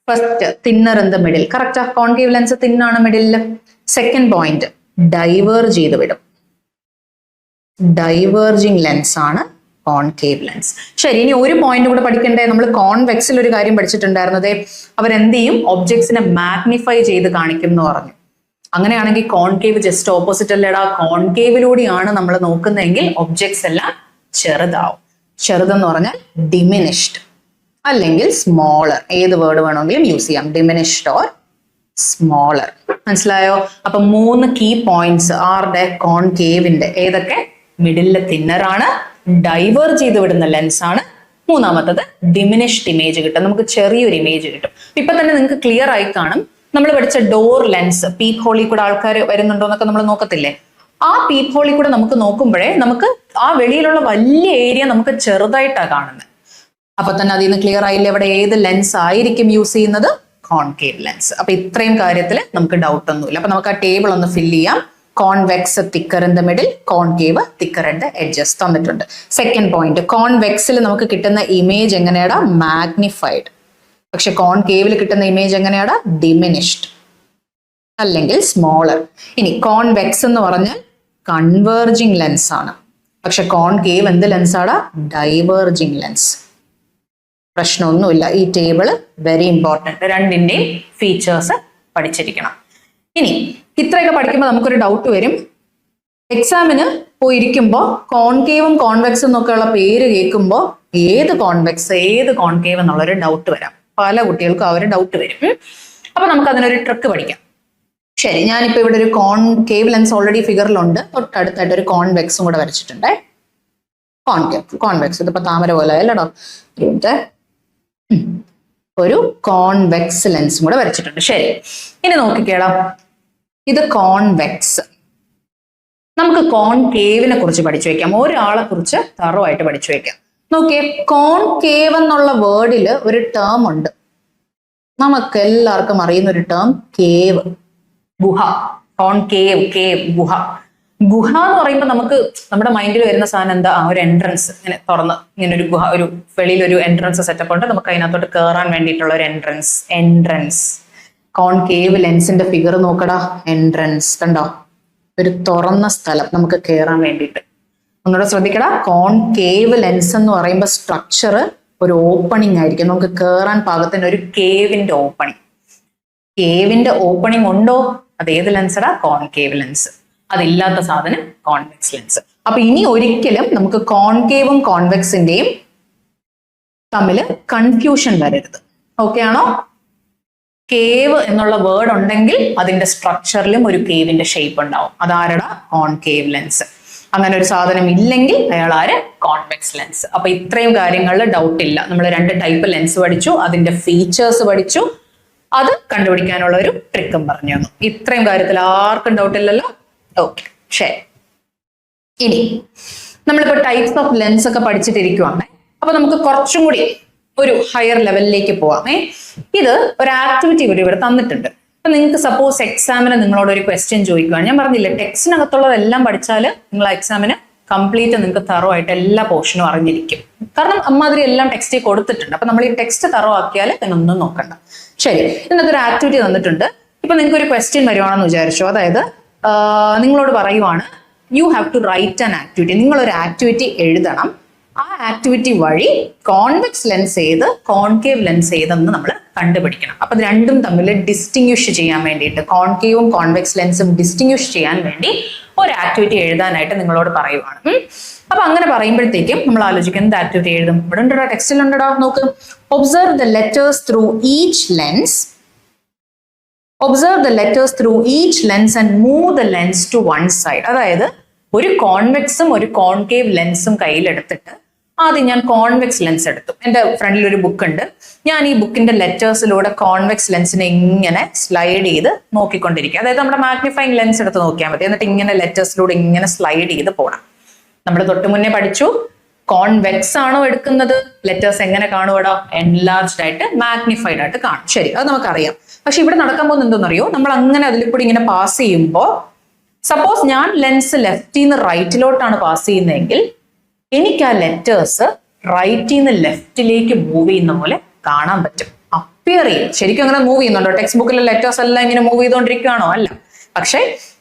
First, thinner in the middle, കറക്റ്റാ. കോൺകേവ് ലെൻസ് തിന്നാണ് മിഡിലില്. സെക്കൻഡ് പോയിന്റ്, ഡൈവേർജ് ചെയ്ത് വിടും. ഡൈവേർജിങ് ലെൻസ് ആണ് കോൺകേവ് ലെൻസ്. ശരി, ഇനി ഒരു പോയിന്റ് കൂടെ പഠിക്കണ്ടേ? നമ്മൾ കോൺവെക്സിൽ ഒരു കാര്യം പഠിച്ചിട്ടുണ്ടായിരുന്നതേ, അവരെന്ത് ചെയ്യും? ഒബ്ജക്ട്സിനെ മാഗ്നിഫൈ ചെയ്ത് കാണിക്കും എന്ന് പറഞ്ഞു. അങ്ങനെയാണെങ്കിൽ കോൺകേവ് ജസ്റ്റ് ഓപ്പോസിറ്റ് അല്ലേടാ? കോൺകേവിലൂടെയാണ് നമ്മൾ നോക്കുന്നതെങ്കിൽ ഒബ്ജക്ട്സ് എല്ലാം ചെറുതാവും. ചെറുതെന്ന് പറഞ്ഞാൽ ഡിമിനിഷ്ഡ് അല്ലെങ്കിൽ സ്മോളർ, ഏത് വേർഡ് വേണമെങ്കിലും യൂസ് ചെയ്യാം, ഡിമിനിഷ്ഡ് ഓർ സ്മോളർ. മനസ്സിലായോ? അപ്പൊ 3 കീ പോയിന്റ്സ് ആരുടെ? കോൺകേവിന്റെ. ഏതൊക്കെ? മിഡിലെ തിന്നറാണ്, ഡൈവേർജ് ചെയ്ത് വിടുന്ന ലെൻസ് ആണ്, മൂന്നാമത്തത് ഡിമിനിഷ്ഡ് ഇമേജ് കിട്ടും, നമുക്ക് ചെറിയൊരു ഇമേജ് കിട്ടും. ഇപ്പൊ തന്നെ നിങ്ങൾക്ക് ക്ലിയർ ആയി കാണും നമ്മൾ പഠിച്ച ഡോർ ലെൻസ്, പീപ്പ് ഹോളിൽ കൂടെ ആൾക്കാർ വരുന്നുണ്ടോ എന്നൊക്കെ നമ്മൾ നോക്കത്തില്ലേ? ആ പീപ്പ് ഹോളിൽ കൂടെ നമുക്ക് നോക്കുമ്പോഴേ നമുക്ക് ആ വെളിയിലുള്ള വലിയ ഏരിയ നമുക്ക് ചെറുതായിട്ടാണ് കാണുന്നത്. അപ്പൊ തന്നെ അതിൽ നിന്ന് ക്ലിയർ ആയില്ലേ ഇവിടെ ഏത് ലെൻസ് ആയിരിക്കും യൂസ് ചെയ്യുന്നത്? Concave lens. അപ്പൊ ഇത്രയും കാര്യത്തിൽ നമുക്ക് ഡൗട്ട് ഒന്നുമില്ല. അപ്പൊ നമുക്ക് ആ ടേബിൾ ഒന്ന് ഫില്ല് ചെയ്യാം. Convex thicker in the middle, concave thicker in the edges തന്നിട്ടുണ്ട്. സെക്കൻഡ് പോയിന്റ്, കോൺവെക്സിൽ നമുക്ക് കിട്ടുന്ന ഇമേജ് എങ്ങനെയാടാ? മാഗ്നിഫൈഡ്. പക്ഷെ കോൺകേവിൽ കിട്ടുന്ന ഇമേജ് എങ്ങനെയാടാ? ഡിമിനിഷ്ഡ് അല്ലെങ്കിൽ സ്മോളർ. ഇനി കോൺവെക്സ് എന്ന് പറഞ്ഞാൽ കൺവേർജിങ് ലെൻസ് ആണ്. പക്ഷെ കോൺകേവ് എന്ത് ലെൻസാടാ? Diverging lens. പ്രശ്നമൊന്നുമില്ല. ഈ ടേബിള് വെരി ഇമ്പോർട്ടൻറ്റ്. രണ്ടിന്റെയും ഫീച്ചേഴ്സ് പഠിച്ചിരിക്കണം. ഇനി ഇത്രയൊക്കെ പഠിക്കുമ്പോൾ നമുക്കൊരു ഡൗട്ട് വരും. എക്സാമിന് പോയിരിക്കുമ്പോൾ കോൺകേവും കോൺവെക്സും എന്നൊക്കെയുള്ള പേര് കേൾക്കുമ്പോൾ ഏത് കോൺവെക്സ് ഏത് കോൺകേവ് എന്നുള്ളൊരു ഡൗട്ട് വരാം. പല കുട്ടികൾക്കും ആ ഒരു ഡൗട്ട് വരും. അപ്പൊ നമുക്ക് അതിനൊരു ട്രിക്ക് പഠിക്കാം. ശരി, ഞാനിപ്പോ ഇവിടെ ഒരു കോൺകേവ് ലെൻസ് ഓൾറെഡി ഫിഗറിലുണ്ട്. തൊട്ടടുത്തായിട്ട് ഒരു കോൺവെക്സും കൂടെ വരച്ചിട്ടുണ്ട്. കോൺവെക്സ് ഇതിപ്പോ താമര പോലെ അല്ലടോ. ഒരു കോൺവെക്സ് ലെൻസും കൂടെ വരച്ചിട്ടുണ്ട്. ശരി, ഇനി നോക്കിക്കേടാ, ഇത് കോൺവെക്സ്. നമുക്ക് കോൺകേവിനെ കുറിച്ച് പഠിച്ചു വെക്കാം. ഒരാളെ കുറിച്ച് തറവായിട്ട് പഠിച്ചു വെക്കാം. നോക്കിയേ, കോൺകേവ് എന്നുള്ള വേർഡില് ഒരു ടേം ഉണ്ട്. നമുക്ക് എല്ലാവർക്കും അറിയുന്ന ഒരു ടേം, കേവ്, ഗുഹ. കോൺകേവ്, കേവ്, ഗുഹ. ഗുഹ എന്ന് പറയുമ്പോൾ നമുക്ക് നമ്മുടെ മൈൻഡിൽ വരുന്ന സാധനം എന്താ? ഒരു എൻട്രൻസ് ഇങ്ങനെ തുറന്ന് ഇങ്ങനെ ഒരു ഗുഹ, ഒരു വെളിയിലൊരു എൻട്രൻസ് സെറ്റപ്പ് ഉണ്ട്. നമുക്ക് അതിനകത്തോട്ട് കയറാൻ വേണ്ടിയിട്ടുള്ള ഒരു എൻട്രൻസ്. കോൺകേവ് ലെൻസിന്റെ ഫിഗർ നോക്കടാ. എൻട്രൻസ് കണ്ടോ? ഒരു തുറന്ന സ്ഥലം നമുക്ക് കയറാൻ വേണ്ടിയിട്ട്. ഒന്നുകൂടെ ശ്രദ്ധിക്കടാ. കോൺകേവ് ലെൻസ് എന്ന് പറയുമ്പോൾ സ്ട്രക്ചർ ഒരു ഓപ്പണിംഗ് ആയിരിക്കും. നമുക്ക് കയറാൻ പാകത്തിന് ഒരു കേവിന്റെ ഓപ്പണിംഗ്. കേവിന്റെ ഓപ്പണിംഗ് ഉണ്ടോ? അത് ഏത് ലെൻസടാ? Concave lens. അതില്ലാത്ത സാധനം കോൺവെക്സ് ലെൻസ്. അപ്പൊ ഇനി ഒരിക്കലും നമുക്ക് കോൺകേവും കോൺവെക്സിന്റെയും തമ്മിൽ കൺഫ്യൂഷൻ വരരുത്. ഓക്കെ ആണോ? കേവ് എന്നുള്ള വേർഡ് ഉണ്ടെങ്കിൽ അതിന്റെ സ്ട്രക്ചറിലും ഒരു കേവിന്റെ ഷേപ്പ് ഉണ്ടാവും. അതാരടാ? Concave lens. അങ്ങനെ ഒരു സാധനം ഇല്ലെങ്കിൽ അയാൾ ആര്? Convex lens. അപ്പൊ ഇത്രയും കാര്യങ്ങളിൽ ഡൗട്ട് ഇല്ല. നമ്മൾ 2 ടൈപ്പ് ലെൻസ് പഠിച്ചു, അതിന്റെ ഫീച്ചേഴ്സ് പഠിച്ചു, അത് കണ്ടുപിടിക്കാനുള്ള ഒരു ട്രിക്കും പറഞ്ഞു തന്നു. ഇത്രയും കാര്യത്തിൽ ആർക്കും ഡൗട്ട് ഇല്ലല്ലോ? ഓക്കെ, ശരി. ഇനി നമ്മളിപ്പോ ടൈപ്സ് ഓഫ് ലെൻസ് ഒക്കെ പഠിച്ചിട്ടിരിക്കുവാണ്. അപ്പൊ നമുക്ക് കുറച്ചും കൂടി ഒരു ഹയർ ലെവലിലേക്ക് പോവാമേ. ഇത് ഒരു ആക്ടിവിറ്റി ഇവിടെ തന്നിട്ടുണ്ട്. അപ്പൊ നിങ്ങൾക്ക് സപ്പോസ് എക്സാമിന് നിങ്ങളോട് ഒരു ക്വസ്റ്റ്യൻ ചോദിക്കുകയാണ്. ഞാൻ പറഞ്ഞില്ലേ, ടെക്സ്റ്റിനകത്തുള്ളതെല്ലാം പഠിച്ചാൽ നിങ്ങൾ എക്സാമിന് കംപ്ലീറ്റ് നിങ്ങൾക്ക് തറോ ആയിട്ട് എല്ലാ പോർഷനും അറിഞ്ഞിരിക്കും. കാരണം അമ്മാതിരി എല്ലാം ടെക്സ്റ്റിൽ കൊടുത്തിട്ടുണ്ട്. അപ്പൊ നമ്മൾ ഈ ടെക്സ്റ്റ് തറോ ആക്കിയാൽ അതിനൊന്നും നോക്കണ്ട. ശരി, ഇതിനകത്തൊരു ആക്ടിവിറ്റി തന്നിട്ടുണ്ട്. ഇപ്പൊ നിങ്ങൾക്ക് ഒരു ക്വസ്റ്റ്യൻ വരുവാണെന്ന് വിചാരിച്ചു. അതായത് നിങ്ങളോട് പറയുവാണ്, you have to write an activity. നിങ്ങളൊരു ആക്ടിവിറ്റി എഴുതണം. ആ ആക്ടിവിറ്റി വഴി കോൺവെക്സ് ലെൻസ് ഏത്, കോൺകേവ് ലെൻസ് ഏതെന്ന് നമ്മൾ കണ്ടുപിടിക്കണം. അപ്പൊ ഇത് രണ്ടും തമ്മിൽ ഡിസ്റ്റിങ്വിഷ് ചെയ്യാൻ വേണ്ടിയിട്ട്, കോൺകേവും കോൺവെക്സ് ലെൻസും ഡിസ്റ്റിങ്വിഷ് ചെയ്യാൻ വേണ്ടി ഒരു ആക്ടിവിറ്റി എഴുതാനായിട്ട് നിങ്ങളോട് പറയുവാണ്. അപ്പൊ അങ്ങനെ പറയുമ്പോഴത്തേക്കും നമ്മൾ ആലോചിക്കും, എന്ത് ആക്ടിവിറ്റി എഴുതും? ഇവിടെ ഉണ്ടോ? ടെക്സ്റ്റിൽ ഉണ്ടോ? നോക്ക്. Observe the letters through each lens. Observe the letters through each lens and move the lens to one side. അതായത് ഒരു കോൺവെക്സും ഒരു കോൺകേവ് ലെൻസും കയ്യിലെടുത്തിട്ട് ആദ്യം ഞാൻ കോൺവെക്സ് ലെൻസ് എടുത്തു. എൻ്റെ ഫ്രണ്ടിൽ ഒരു ബുക്ക് ഉണ്ട്. ഞാൻ ഈ ബുക്കിന്റെ ലെറ്റേഴ്സിലൂടെ കോൺവെക്സ് ലെൻസിനെ ഇങ്ങനെ സ്ലൈഡ് ചെയ്ത് നോക്കിക്കൊണ്ടിരിക്കുക. അതായത് നമ്മുടെ മാഗ്നിഫൈങ് ലെൻസ് എടുത്ത് നോക്കിയാൽ മതി. എന്നിട്ട് ഇങ്ങനെ ലെറ്റേഴ്സിലൂടെ ഇങ്ങനെ സ്ലൈഡ് ചെയ്ത് പോകണം. നമ്മൾ തൊട്ട് മുന്നേ പഠിച്ചു, കോൺവെക്സ് ആണോ എടുക്കുന്നത്, ലെറ്റേഴ്സ് എങ്ങനെ കാണുവടാ? എൻലാർജ്ഡ് ആയിട്ട്, മാഗ്നിഫൈഡ് ആയിട്ട് കാണും. ശരി, അത് നമുക്കറിയാം. പക്ഷെ ഇവിടെ നടക്കാൻ പോകുന്നത് എന്തെന്നറിയോ? നമ്മൾ അങ്ങനെ അതിൽ കൂടി ഇങ്ങനെ പാസ് ചെയ്യുമ്പോൾ, സപ്പോസ് ഞാൻ ലെൻസ് ലെഫ്റ്റിൽ നിന്ന് റൈറ്റിലോട്ടാണ് പാസ് ചെയ്യുന്നതെങ്കിൽ എനിക്ക് ആ ലെറ്റേഴ്സ് റൈറ്റിൽ നിന്ന് ലെഫ്റ്റിലേക്ക് മൂവ് ചെയ്യുന്ന പോലെ കാണാൻ പറ്റും, അപ്പിയർ ചെയ്യും. ശരിക്കും അങ്ങനെ മൂവ് ചെയ്യുന്നുണ്ടോ? ടെക്സ്റ്റ് ബുക്കിലെ ലെറ്റേഴ്സ് എല്ലാം ഇങ്ങനെ മൂവ് ചെയ്തുകൊണ്ടിരിക്കുകയാണോ? അല്ല. പക്ഷെ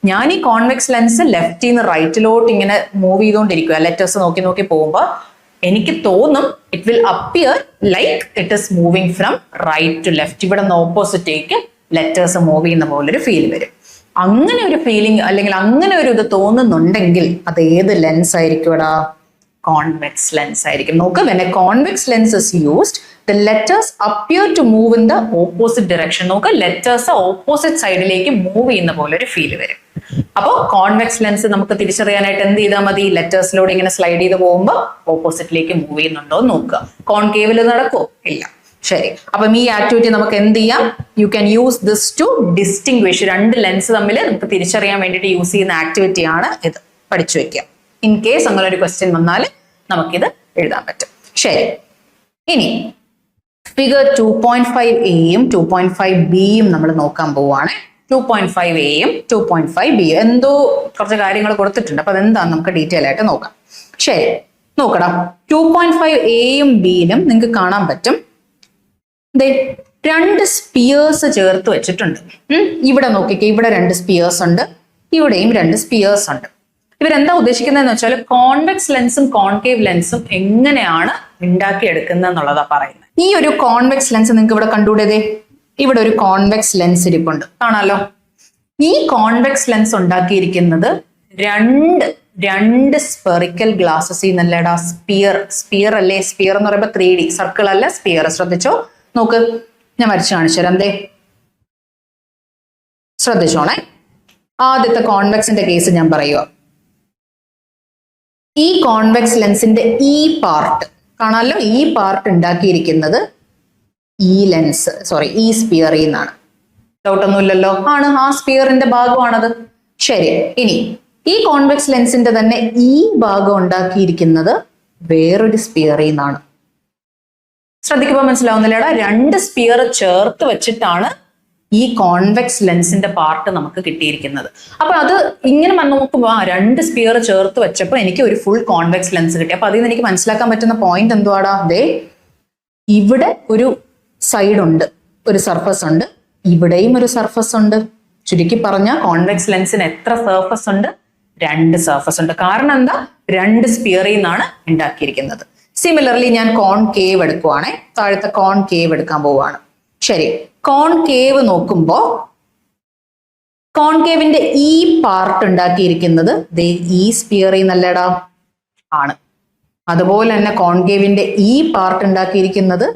ഞാൻ ഈ കോൺവെക്സ് ലെൻസ് ലെഫ്റ്റിൽ നിന്ന് റൈറ്റിലോട്ട് ഇങ്ങനെ മൂവ് ചെയ്തുകൊണ്ടിരിക്കുക, ലെറ്റേഴ്സ് നോക്കി നോക്കി പോകുമ്പോൾ എനിക്ക് തോന്നും it will appear like it is moving from right to left. ഇവിടെ നിന്ന് ഓപ്പോസിറ്റേക്ക് ലെറ്റേഴ്സ് മൂവ് ചെയ്യുന്ന പോലൊരു ഫീൽ വരും. അങ്ങനെ ഒരു ഫീലിംഗ് അല്ലെങ്കിൽ അങ്ങനെ ഒരു ഇത് തോന്നുന്നുണ്ടെങ്കിൽ അത് ഏത് ലെൻസ് ആയിരിക്കും? ഇവിടെ കോൺവെക്സ് ലെൻസ് ആയിരിക്കും. നോക്ക്, when a convex lens is used, the letters appear to move in the opposite direction. നോക്ക്, ലെറ്റേഴ്സ് ഓപ്പോസിറ്റ് സൈഡിലേക്ക് മൂവ് ചെയ്യുന്ന പോലെ ഒരു ഫീൽ വരും. അപ്പോൾ കോൺവെക്സ് ലെൻസ് നമുക്ക് തിരിച്ചറിയാനായിട്ട് എന്ത് ചെയ്താൽ മതി? ലെറ്റേഴ്സിലൂടെ ഇങ്ങനെ സ്ലൈഡ് ചെയ്ത് പോകുമ്പോൾ ഓപ്പോസിറ്റിലേക്ക് മൂവ് ചെയ്യുന്നുണ്ടോ എന്ന് നോക്കുക. കോൺകേവിൽ നടക്കുമോ? ഇല്ല. ശരി, അപ്പം ഈ ആക്ടിവിറ്റി നമുക്ക് എന്ത് ചെയ്യാം? You can use this to distinguish. രണ്ട് ലെൻസ് തമ്മിൽ നമുക്ക് തിരിച്ചറിയാൻ വേണ്ടിയിട്ട് യൂസ് ചെയ്യുന്ന ആക്ടിവിറ്റി ആണ് ഇത്. പഠിച്ചു വെക്കുക. ഇൻ കേസ് അങ്ങനെ ഒരു ക്വസ്റ്റ്യൻ വന്നാൽ നമുക്കിത് എഴുതാൻ പറ്റും. ശരി, ഇനി ഫിഗർ 2.5a-യും 2.5b-യും നമ്മൾ നോക്കാൻ പോവുകയാണ്. 2.5a-യും 2.5b-യും എന്തോ കുറച്ച് കാര്യങ്ങൾ കൊടുത്തിട്ടുണ്ട്. അപ്പൊ അതെന്താന്ന് നമുക്ക് ഡീറ്റെയിൽ ആയിട്ട് നോക്കാം. ശരി, നോക്കടാ. 2.5a-യും b-യിലും നിങ്ങൾക്ക് കാണാൻ പറ്റും രണ്ട് സ്പിയേഴ്സ് ചേർത്ത് വെച്ചിട്ടുണ്ട്. ഇവിടെ നോക്കിക്കേ, ഇവിടെ രണ്ട് സ്പിയേഴ്സ് ഉണ്ട്, ഇവിടെയും രണ്ട് സ്പിയേഴ്സ് ഉണ്ട്. ഇവരെന്താ ഉദ്ദേശിക്കുന്നതെന്ന് വെച്ചാൽ കോൺവെക്സ് ലെൻസും കോൺകേവ് ലെൻസും എങ്ങനെയാണ് ഉണ്ടാക്കിയെടുക്കുന്നത് എന്നുള്ളതാ പറയുന്നത്. ഈ ഒരു കോൺവെക്സ് ലെൻസ് നിങ്ങൾക്ക് ഇവിടെ കണ്ടുകൂടേതേ, ഇവിടെ ഒരു കോൺവെക്സ് ലെൻസ് ഇരിപ്പുണ്ട്, കാണാലോ. ഈ കോൺവെക്സ് ലെൻസ് ഉണ്ടാക്കിയിരിക്കുന്നത് രണ്ട് സ്പെറിക്കൽ ഗ്ലാസസ് നല്ലടാ. സ്പിയർ അല്ലേ? സ്പിയർ എന്ന് പറയുമ്പോൾ 3D സർക്കിൾ അല്ല, സ്പിയർ. ശ്രദ്ധിച്ചോ, നോക്ക്, ഞാൻ വരച്ചു കാണിച്ചു തരാം. ശ്രദ്ധിച്ചോണേ. ആദ്യത്തെ കോൺവെക്സിന്റെ കേസ് ഞാൻ പറയുക. ഈ കോൺവെക്സ് ലെൻസിന്റെ ഈ പാർട്ട് കാണാമല്ലോ, ഈ പാർട്ട് ഉണ്ടാക്കിയിരിക്കുന്നത് ഈ ലെൻസ് ഈ സ്പിയറിൽ നിന്നാണ്. ഡൗട്ടൊന്നുമില്ലല്ലോ? ആണ്, ആ സ്പിയറിന്റെ ഭാഗമാണത്. ശരി, ഇനി ഈ കോൺവെക്സ് ലെൻസിന്റെ തന്നെ ഈ ഭാഗം ഉണ്ടാക്കിയിരിക്കുന്നത് വേറൊരു സ്പിയറിൽ നിന്നാണ്. ശ്രദ്ധിക്കുമ്പോൾ മനസ്സിലാവുന്നില്ലടാ, രണ്ട് സ്പിയർ ചേർത്ത് വെച്ചിട്ടാണ് ഈ കോൺവെക്സ് ലെൻസിന്റെ പാർട്ട് നമുക്ക് കിട്ടിയിരിക്കുന്നത്. അപ്പൊ അത് ഇങ്ങനെ നോക്കുമ്പോൾ രണ്ട് സ്പിയർ ചേർത്ത് വെച്ചപ്പോൾ എനിക്ക് ഒരു ഫുൾ കോൺവെക്സ് ലെൻസ് കിട്ടി. അപ്പൊ അതിൽ നിന്ന് എനിക്ക് മനസ്സിലാക്കാൻ പറ്റുന്ന പോയിന്റ് എന്തുവാടാ? ഇവിടെ ഒരു സൈഡ് ഉണ്ട്, ഒരു സർഫസ് ഉണ്ട്, ഇവിടെയും ഒരു സർഫസ് ഉണ്ട്. ചുരുക്കി പറഞ്ഞ കോൺവെക്സ് ലെൻസിന് എത്ര സർഫസ് ഉണ്ട്? രണ്ട് സർഫസ് ഉണ്ട്. കാരണം എന്താ? രണ്ട് സ്പിയറിൽ നിന്നാണ് ഉണ്ടാക്കിയിരിക്കുന്നത്. സിമിലർലി ഞാൻ കോൺകേവ് എടുക്കുവാണേ, താഴത്തെ കോൺകേവ് എടുക്കാൻ പോവുകയാണ്. ശരി, കോൺകേവ് നോക്കുമ്പോ കോൺകേവിന്റെ ഈ പാർട്ട് ഉണ്ടാക്കിയിരിക്കുന്നത് ഈ സ്പിയറിൽ നിന്നല്ലടാ, ആണ്. അതുപോലെ തന്നെ കോൺകേവിന്റെ ഈ പാർട്ട് ഉണ്ടാക്കിയിരിക്കുന്നത്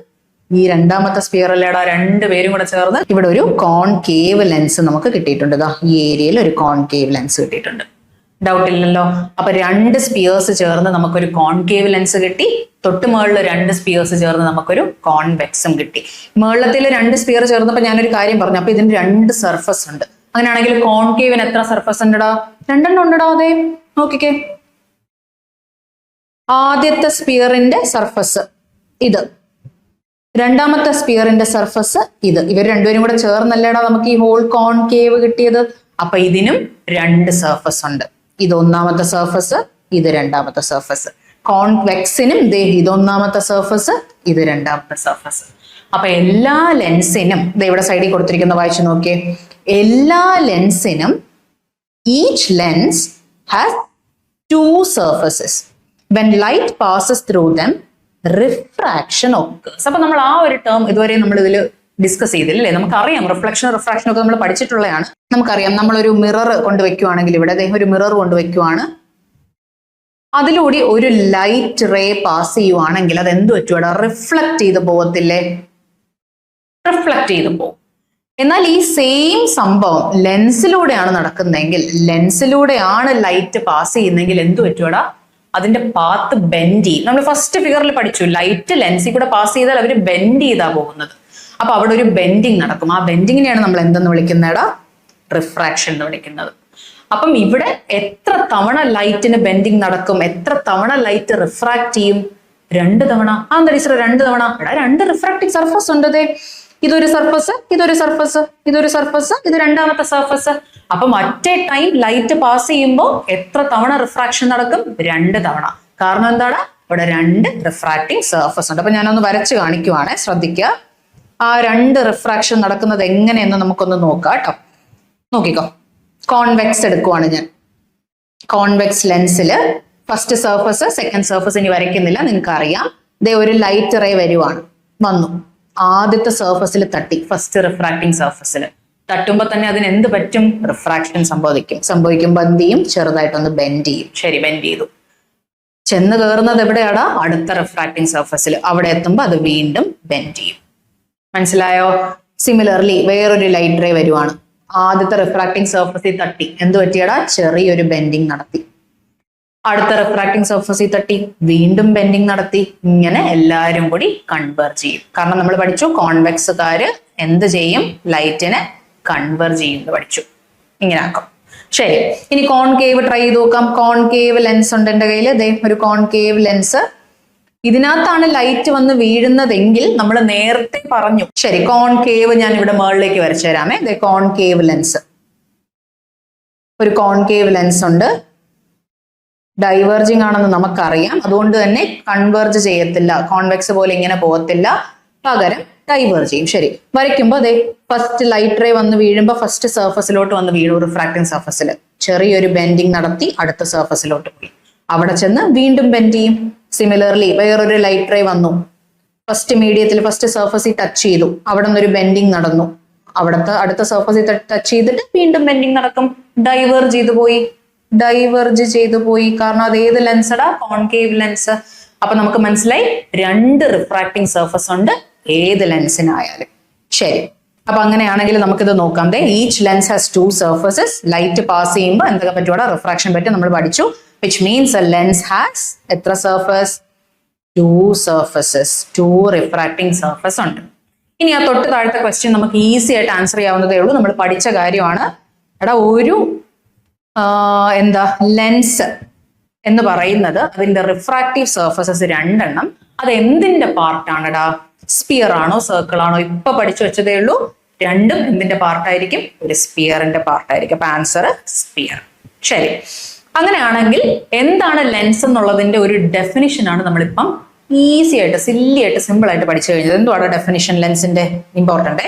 ഈ രണ്ടാമത്തെ സ്പിയർ അല്ലേടാ. രണ്ടുപേരും കൂടെ ചേർന്ന് ഇവിടെ ഒരു കോൺകേവ് ലെൻസ് നമുക്ക് കിട്ടിയിട്ടുണ്ട്. ഈ ഏരിയയിൽ ഒരു കോൺകേവ് ലെൻസ് കിട്ടിയിട്ടുണ്ട്. ഡൗട്ട് ഇല്ലല്ലോ? അപ്പൊ രണ്ട് സ്പിയേഴ്സ് ചേർന്ന് നമുക്കൊരു കോൺകേവ് ലെൻസ് കിട്ടി. തൊട്ട് മുകളിൽ രണ്ട് സ്പിയേഴ്സ് ചേർന്ന് നമുക്കൊരു കോൺവെക്സും കിട്ടി. മുകളിലത്തിൽ രണ്ട് സ്പിയർ ചേർന്നപ്പോ ഞാനൊരു കാര്യം പറഞ്ഞു, അപ്പൊ ഇതിന് രണ്ട് സർഫസ് ഉണ്ട്. അങ്ങനെയാണെങ്കിൽ കോൺകേവിന് എത്ര സർഫസ് ഉണ്ടടാ? രണ്ടെണ്ണം ഉണ്ടടാ. അതെ, നോക്കിക്കേ, ആദ്യത്തെ സ്പിയറിന്റെ സർഫസ് ഇത്, രണ്ടാമത്തെ സ്പിയറിന്റെ സർഫസ് ഇത്. ഇവർ രണ്ടുപേരും കൂടെ ചേർന്നല്ലേടാ നമുക്ക് ഈ ഹോൾ കോൺകേവ് കിട്ടിയത്. അപ്പൊ ഇതിനും രണ്ട് സർഫസ് ഉണ്ട്. ഇത് ഒന്നാമത്തെ സർഫസ്, ഇത് രണ്ടാമത്തെ സർഫസ്. കോൺവെക്സിനും ഇതൊന്നാമത്തെ സർഫസ്, ഇത് രണ്ടാമത്തെ സർഫസ്. അപ്പൊ എല്ലാ ലെൻസിനും ഇവിടെ സൈഡിൽ കൊടുത്തിരിക്കുന്ന വായിച്ചു നോക്കിയേ, എല്ലാ ലെൻസിനും each lens has two surfaces. When light passes through them refraction occurs. അപ്പൊ നമ്മൾ ആ ഒരു ടേം ഇതുവരെ നമ്മൾ ഇതിൽ ഡിസ്കസ് ചെയ്തില്ലേ? നമുക്കറിയാം, റിഫ്ലക്ഷൻ റിഫ്രാക്ഷൻ ഒക്കെ നമ്മൾ പഠിച്ചിട്ടുള്ളതാണ്. നമുക്കറിയാം, നമ്മളൊരു മിറർ കൊണ്ടുവയ്ക്കുവാണെങ്കിൽ ഇവിടെ ഒരു മിറർ കൊണ്ടുവയ്ക്കുവാണ്, അതിലൂടെ ഒരു ലൈറ്റ് റേ പാസ് ചെയ്യുവാണെങ്കിൽ അത് എന്ത് പറ്റുവാടാ? റിഫ്ലക്ട് ചെയ്ത് പോകത്തില്ലേ? റിഫ്ലക്ട് ചെയ്ത് പോകും. എന്നാൽ ഈ സെയിം സംഭവം ലെൻസിലൂടെയാണ് നടക്കുന്നതെങ്കിൽ, ലെൻസിലൂടെയാണ് ലൈറ്റ് പാസ് ചെയ്യുന്നതെങ്കിൽ എന്ത് പറ്റുവാടാ? അതിന്റെ പാത്ത് ബെൻഡ് ചെയ്യും. നമ്മൾ ഫസ്റ്റ് ഫിഗറിൽ പഠിച്ചു, ലൈറ്റ് ലെൻസിൽ കൂടെ പാസ് ചെയ്താൽ അവർ ബെൻഡ് ചെയ്താ പോകുന്നത്. അപ്പൊ അവിടെ ഒരു ബെൻഡിങ് നടക്കും. ആ ബെൻഡിങ്ങിനെയാണ് നമ്മൾ എന്തെന്ന് വിളിക്കുന്നേടാ? റിഫ്രാക്ഷൻ എന്ന് വിളിക്കുന്നത്. അപ്പം ഇവിടെ എത്ര തവണ ലൈറ്റിന് ബെൻഡിങ് നടക്കും, എത്ര തവണ ലൈറ്റ് റിഫ്രാക്ട് ചെയ്യും? 2 തവണ. ആ എന്താ ടീച്ചർ 2 തവണ? ഇവിടെ 2 റിഫ്രാക്റ്റിംഗ് സർഫസ് ഉണ്ട്. ഇതൊരു സർഫസ്, ഇതൊരു സർഫസ്, ഇതൊരു സർഫസ്, ഇത് രണ്ടാമത്തെ സർഫസ്. അപ്പൊ മറ്റേ ടൈം ലൈറ്റ് പാസ് ചെയ്യുമ്പോൾ എത്ര തവണ റിഫ്രാക്ഷൻ നടക്കും? 2 തവണ. കാരണം എന്താണ്? ഇവിടെ 2 റിഫ്രാക്റ്റിംഗ് സർഫസ് ഉണ്ട്. അപ്പൊ ഞാനൊന്ന് വരച്ച് കാണിക്കുവാണ്, ശ്രദ്ധിക്കുക. ആ 2 റിഫ്രാക്ഷൻ നടക്കുന്നത് എങ്ങനെയെന്ന് നമുക്കൊന്ന് നോക്കാം കേട്ടോ. നോക്കിക്കോ, കോൺവെക്സ് എടുക്കുവാണ് ഞാൻ. കോൺവെക്സ് ലെൻസിൽ ഫസ്റ്റ് സർഫസ്, സെക്കൻഡ് സർഫസ് ഇനി വരയ്ക്കുന്നില്ല, നിങ്ങൾക്ക് അറിയാം. ഒരു ലൈറ്റ് റേ വന്നു, ആദ്യത്തെ സർഫസിൽ തട്ടി, ഫസ്റ്റ് റിഫ്രാക്റ്റിംഗ് സർഫസിൽ തട്ടുമ്പോൾ തന്നെ അതിന് എന്ത് പറ്റും? റിഫ്രാക്ഷൻ സംഭവിക്കുമ്പോൾ എന്ത് ചെയ്യും? ചെറുതായിട്ടൊന്ന് ബെൻഡ് ചെയ്യും. ശരി, ബെൻഡ് ചെയ്തു. ചെന്ന് കയറുന്നത് എവിടെയാടാ? അടുത്ത റിഫ്രാക്റ്റിംഗ് സർഫസിൽ. അവിടെ എത്തുമ്പോൾ അത് വീണ്ടും ബെൻഡ് ചെയ്യും. മനസ്സിലായോ? സിമിലർലി വേറൊരു ലൈറ്റ് റേ വരുവാണ്, ആദ്യത്തെ റിഫ്രാക്റ്റിംഗ് സർഫസിൽ തട്ടി, എന്ത് പറ്റിയടാ? ചെറിയൊരു ബെൻഡിങ് നടത്തി. അടുത്ത റിഫ്രാക്റ്റിംഗ് സർഫസിൽ തട്ടി, വീണ്ടും ബെൻഡിങ് നടത്തി, ഇങ്ങനെ എല്ലാവരും കൂടി കൺവേർജ് ചെയ്യും. കാരണം നമ്മൾ പഠിച്ചു കോൺവെക്സുകാര് എന്ത് ചെയ്യും, ലൈറ്റിനെ കൺവേർജ് ചെയ്യും എന്ന് പഠിച്ചു. ഇങ്ങനെ ആക്കും. ശരി, ഇനി കോൺകേവ് ട്രൈ ചെയ്ത് നോക്കാം. കോൺകേവ് ലെൻസ് ഉണ്ട് എൻ്റെ കയ്യിൽ. ദേ ഒരു കോൺകേവ് ലെൻസ്. ഇതിനകത്താണ് ലൈറ്റ് വന്ന് വീഴുന്നതെങ്കിൽ നമ്മൾ നേരത്തെ പറഞ്ഞു. ശരി, കോൺകേവ് ഞാൻ ഇവിടെ മുകളിലേക്ക് വരച്ചു തരാമേ. ദേ കോൺകേവ് ലെൻസ്, ഒരു കോൺകേവ് ലെൻസ് ഉണ്ട്. ഡൈവേർജിങ് ആണെന്ന് നമുക്കറിയാം, അതുകൊണ്ട് തന്നെ കൺവേർജ് ചെയ്യത്തില്ല, കോൺവെക്സ് പോലെ ഇങ്ങനെ പോകത്തില്ല, പകരം ഡൈവേർജ് ചെയ്യും. ശരി, വരയ്ക്കുമ്പോൾ അതെ ഫസ്റ്റ് ലൈറ്റ് റേ വന്ന് വീഴുമ്പോൾ ഫസ്റ്റ് സർഫസിലോട്ട് വന്ന് വീണു, റിഫ്രാക്റ്റിംഗ് സർഫസിൽ ചെറിയൊരു ബെൻഡിങ് നടത്തി അടുത്ത സർഫസിലോട്ട് പോയി, അവിടെ ചെന്ന് വീണ്ടും ബെൻഡ് ചെയ്യും. സിമിലർലി വേറൊരു ലൈറ്റ് റേ വന്നു, ഫസ്റ്റ് മീഡിയത്തിൽ ഫസ്റ്റ് സർഫസിൽ ടച്ച് ചെയ്തു, അവിടെ നിന്നൊരു ബെൻഡിങ് നടന്നു, അവിടുത്തെ അടുത്ത സർഫസിൽ ടച്ച് ചെയ്തിട്ട് വീണ്ടും ബെൻഡിങ് നടക്കും, ഡൈവേർജ് ചെയ്തു പോയി. കാരണം അത് ഏത് ലെൻസടാ, കോൺകേവ് ലെൻസ്. അപ്പൊ നമുക്ക് മനസ്സിലായി രണ്ട് റിഫ്രാക്റ്റിംഗ് സർഫസ് ഉണ്ട് ഏത് ലെൻസിനായാലും. ശരി, അപ്പൊ അങ്ങനെയാണെങ്കിൽ നമുക്കിത് നോക്കാം. Each lens has two surfaces. Light pass ചെയ്യുമ്പോൾ എന്തൊക്കെ പറ്റുവാ, റിഫ്രാക്ഷൻ പറ്റി നമ്മൾ പഠിച്ചു. Which means a lens has എത്ര surface, two surfaces, two refracting surface ഉണ്ട്. ഇനി ആ തൊട്ട് താഴത്തെ ക്വസ്റ്റ്യൻ നമുക്ക് ഈസി ആയിട്ട് ആൻസർ ചെയ്യാവുന്നതേ ഉള്ളൂ. നമ്മൾ പഠിച്ച കാര്യമാണ്. എടാ ഒരു ലെൻസ് എന്ന് പറയുന്നത് അതിന്റെ റിഫ്രാക്റ്റീവ് സർഫസസ് രണ്ടെണ്ണം, അത് എന്തിന്റെ പാർട്ടാണെടാ, സ്പിയർ ആണോ സർക്കിൾ ആണോ? ഇപ്പൊ പഠിച്ചു വെച്ചതേ ഉള്ളൂ. രണ്ടും എന്തിന്റെ പാർട്ടായിരിക്കും, ഒരു സ്പിയറിന്റെ പാർട്ടായിരിക്കും. അപ്പൊ ആൻസർ സ്പിയർ. ശരി, അങ്ങനെയാണെങ്കിൽ എന്താണ് ലെൻസ് എന്നുള്ളതിന്റെ ഒരു ഡെഫിനിഷൻ ആണ് നമ്മളിപ്പം ഈസി ആയിട്ട് സില്ലി ആയിട്ട് സിമ്പിൾ ആയിട്ട് പഠിച്ചു കഴിഞ്ഞത്. എന്തുവാണ് ഡെഫിനിഷൻ ലെൻസിന്റെ? ഇമ്പോർട്ടന്റ്,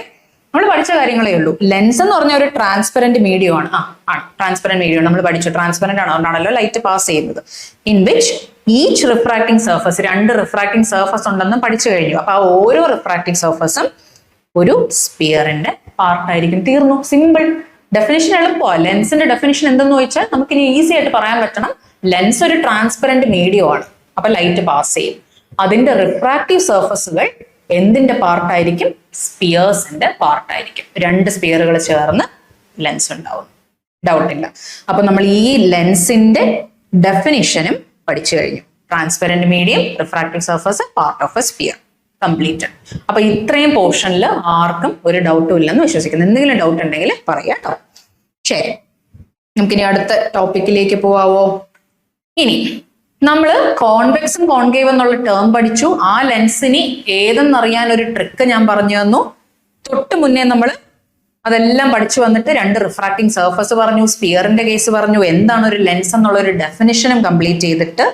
നമ്മൾ പഠിച്ച കാര്യങ്ങളേ ഉള്ളൂ. ലെൻസ് എന്ന് പറഞ്ഞ ഒരു ട്രാൻസ്പെറന്റ് മീഡിയം ആണ്. ട്രാൻസ്പെറന്റ് മീഡിയം നമ്മൾ പഠിച്ചു. ട്രാൻസ്പെറന്റ് ആണ്, അതുകൊണ്ടാണല്ലോ ലൈറ്റ് പാസ് ചെയ്യുന്നത്. In which each refracting surface, രണ്ട് റിഫ്രാക്റ്റിംഗ് സർഫസ് ഉണ്ടെന്ന് പഠിച്ചു കഴിഞ്ഞു. അപ്പൊ ആ ഓരോ റിഫ്രാക്റ്റിംഗ് സർഫസും ഒരു സ്പിയറിന്റെ പാർട്ടായിരിക്കും. തീർന്നു, സിമ്പിൾ. ഡെഫിനിഷൻ എളുപ്പമാണ്. ലെൻസിന്റെ ഡെഫിനിഷൻ എന്തെന്ന് ചോദിച്ചാൽ നമുക്കിനി ഈസി ആയിട്ട് പറയാൻ പറ്റണം, ലെൻസ് ഒരു ട്രാൻസ്പെറന്റ് മീഡിയം ആണ്. അപ്പൊ ലൈറ്റ് പാസ് ചെയ്യും. അതിന്റെ റിഫ്രാക്റ്റീവ് സർഫസുകൾ എന്തിന്റെ പാർട്ടായിരിക്കും, സ്പിയേഴ്സിന്റെ പാർട്ടായിരിക്കും. രണ്ട് സ്പിയറുകൾ ചേർന്ന് ലെൻസ് ഉണ്ടാവും. ഡൗട്ടില്ല. അപ്പൊ നമ്മൾ ഈ ലെൻസിന്റെ ഡെഫിനിഷനും പഠിച്ചു കഴിഞ്ഞു. Transparent medium, refractive surface, part of a sphere, completed. അപ്പൊ ഇത്രയും പോർഷനിൽ ആർക്കും ഒരു ഡൗട്ടും ഇല്ലെന്ന് വിശ്വസിക്കുന്നു. എന്തെങ്കിലും ഡൗട്ട് ഉണ്ടെങ്കിൽ പറയാം കേട്ടോ. ശരി, നമുക്കിനി അടുത്ത ടോപ്പിക്കിലേക്ക് പോവാവോ? ഇനി നമ്മള് കോൺവെക്സും കോൺകേവ് എന്നുള്ള ടേം പഠിച്ചു. ആ ലെൻസിന് ഏതെന്നറിയാൻ ഒരു ട്രിക്ക് ഞാൻ പറഞ്ഞു തന്നു. തൊട്ട് മുന്നേ നമ്മൾ അതെല്ലാം പഠിച്ചു വന്നിട്ട് രണ്ട് റിഫ്രാക്റ്റിംഗ് സർഫസ് പറഞ്ഞു, സ്പിയറിന്റെ കേസ് പറഞ്ഞു, എന്താണ് ഒരു ലെൻസ് എന്നുള്ള ഒരു ഡെഫിനിഷനും കംപ്ലീറ്റ് ചെയ്തിട്ട്